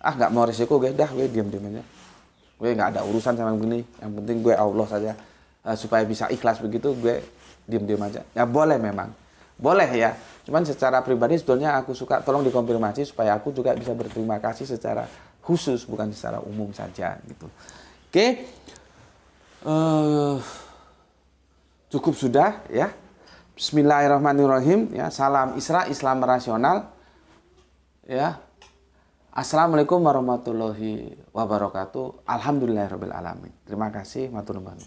nggak mau risiko, gue diam-diam aja. Gue nggak ada urusan sama begini. Yang penting gue Allah saja, supaya bisa ikhlas begitu, gue diam-diam aja. Ya boleh memang, boleh ya. Cuman secara pribadi sebetulnya aku suka tolong dikonfirmasi supaya aku juga bisa berterima kasih secara khusus, bukan secara umum saja gitu. Oke. Cukup sudah ya. Bismillahirrahmanirrahim ya. Salam Isra, Islam rasional. Ya. Assalamualaikum warahmatullahi wabarakatuh. Alhamdulillahirabbil alamin. Terima kasih matur nuwun.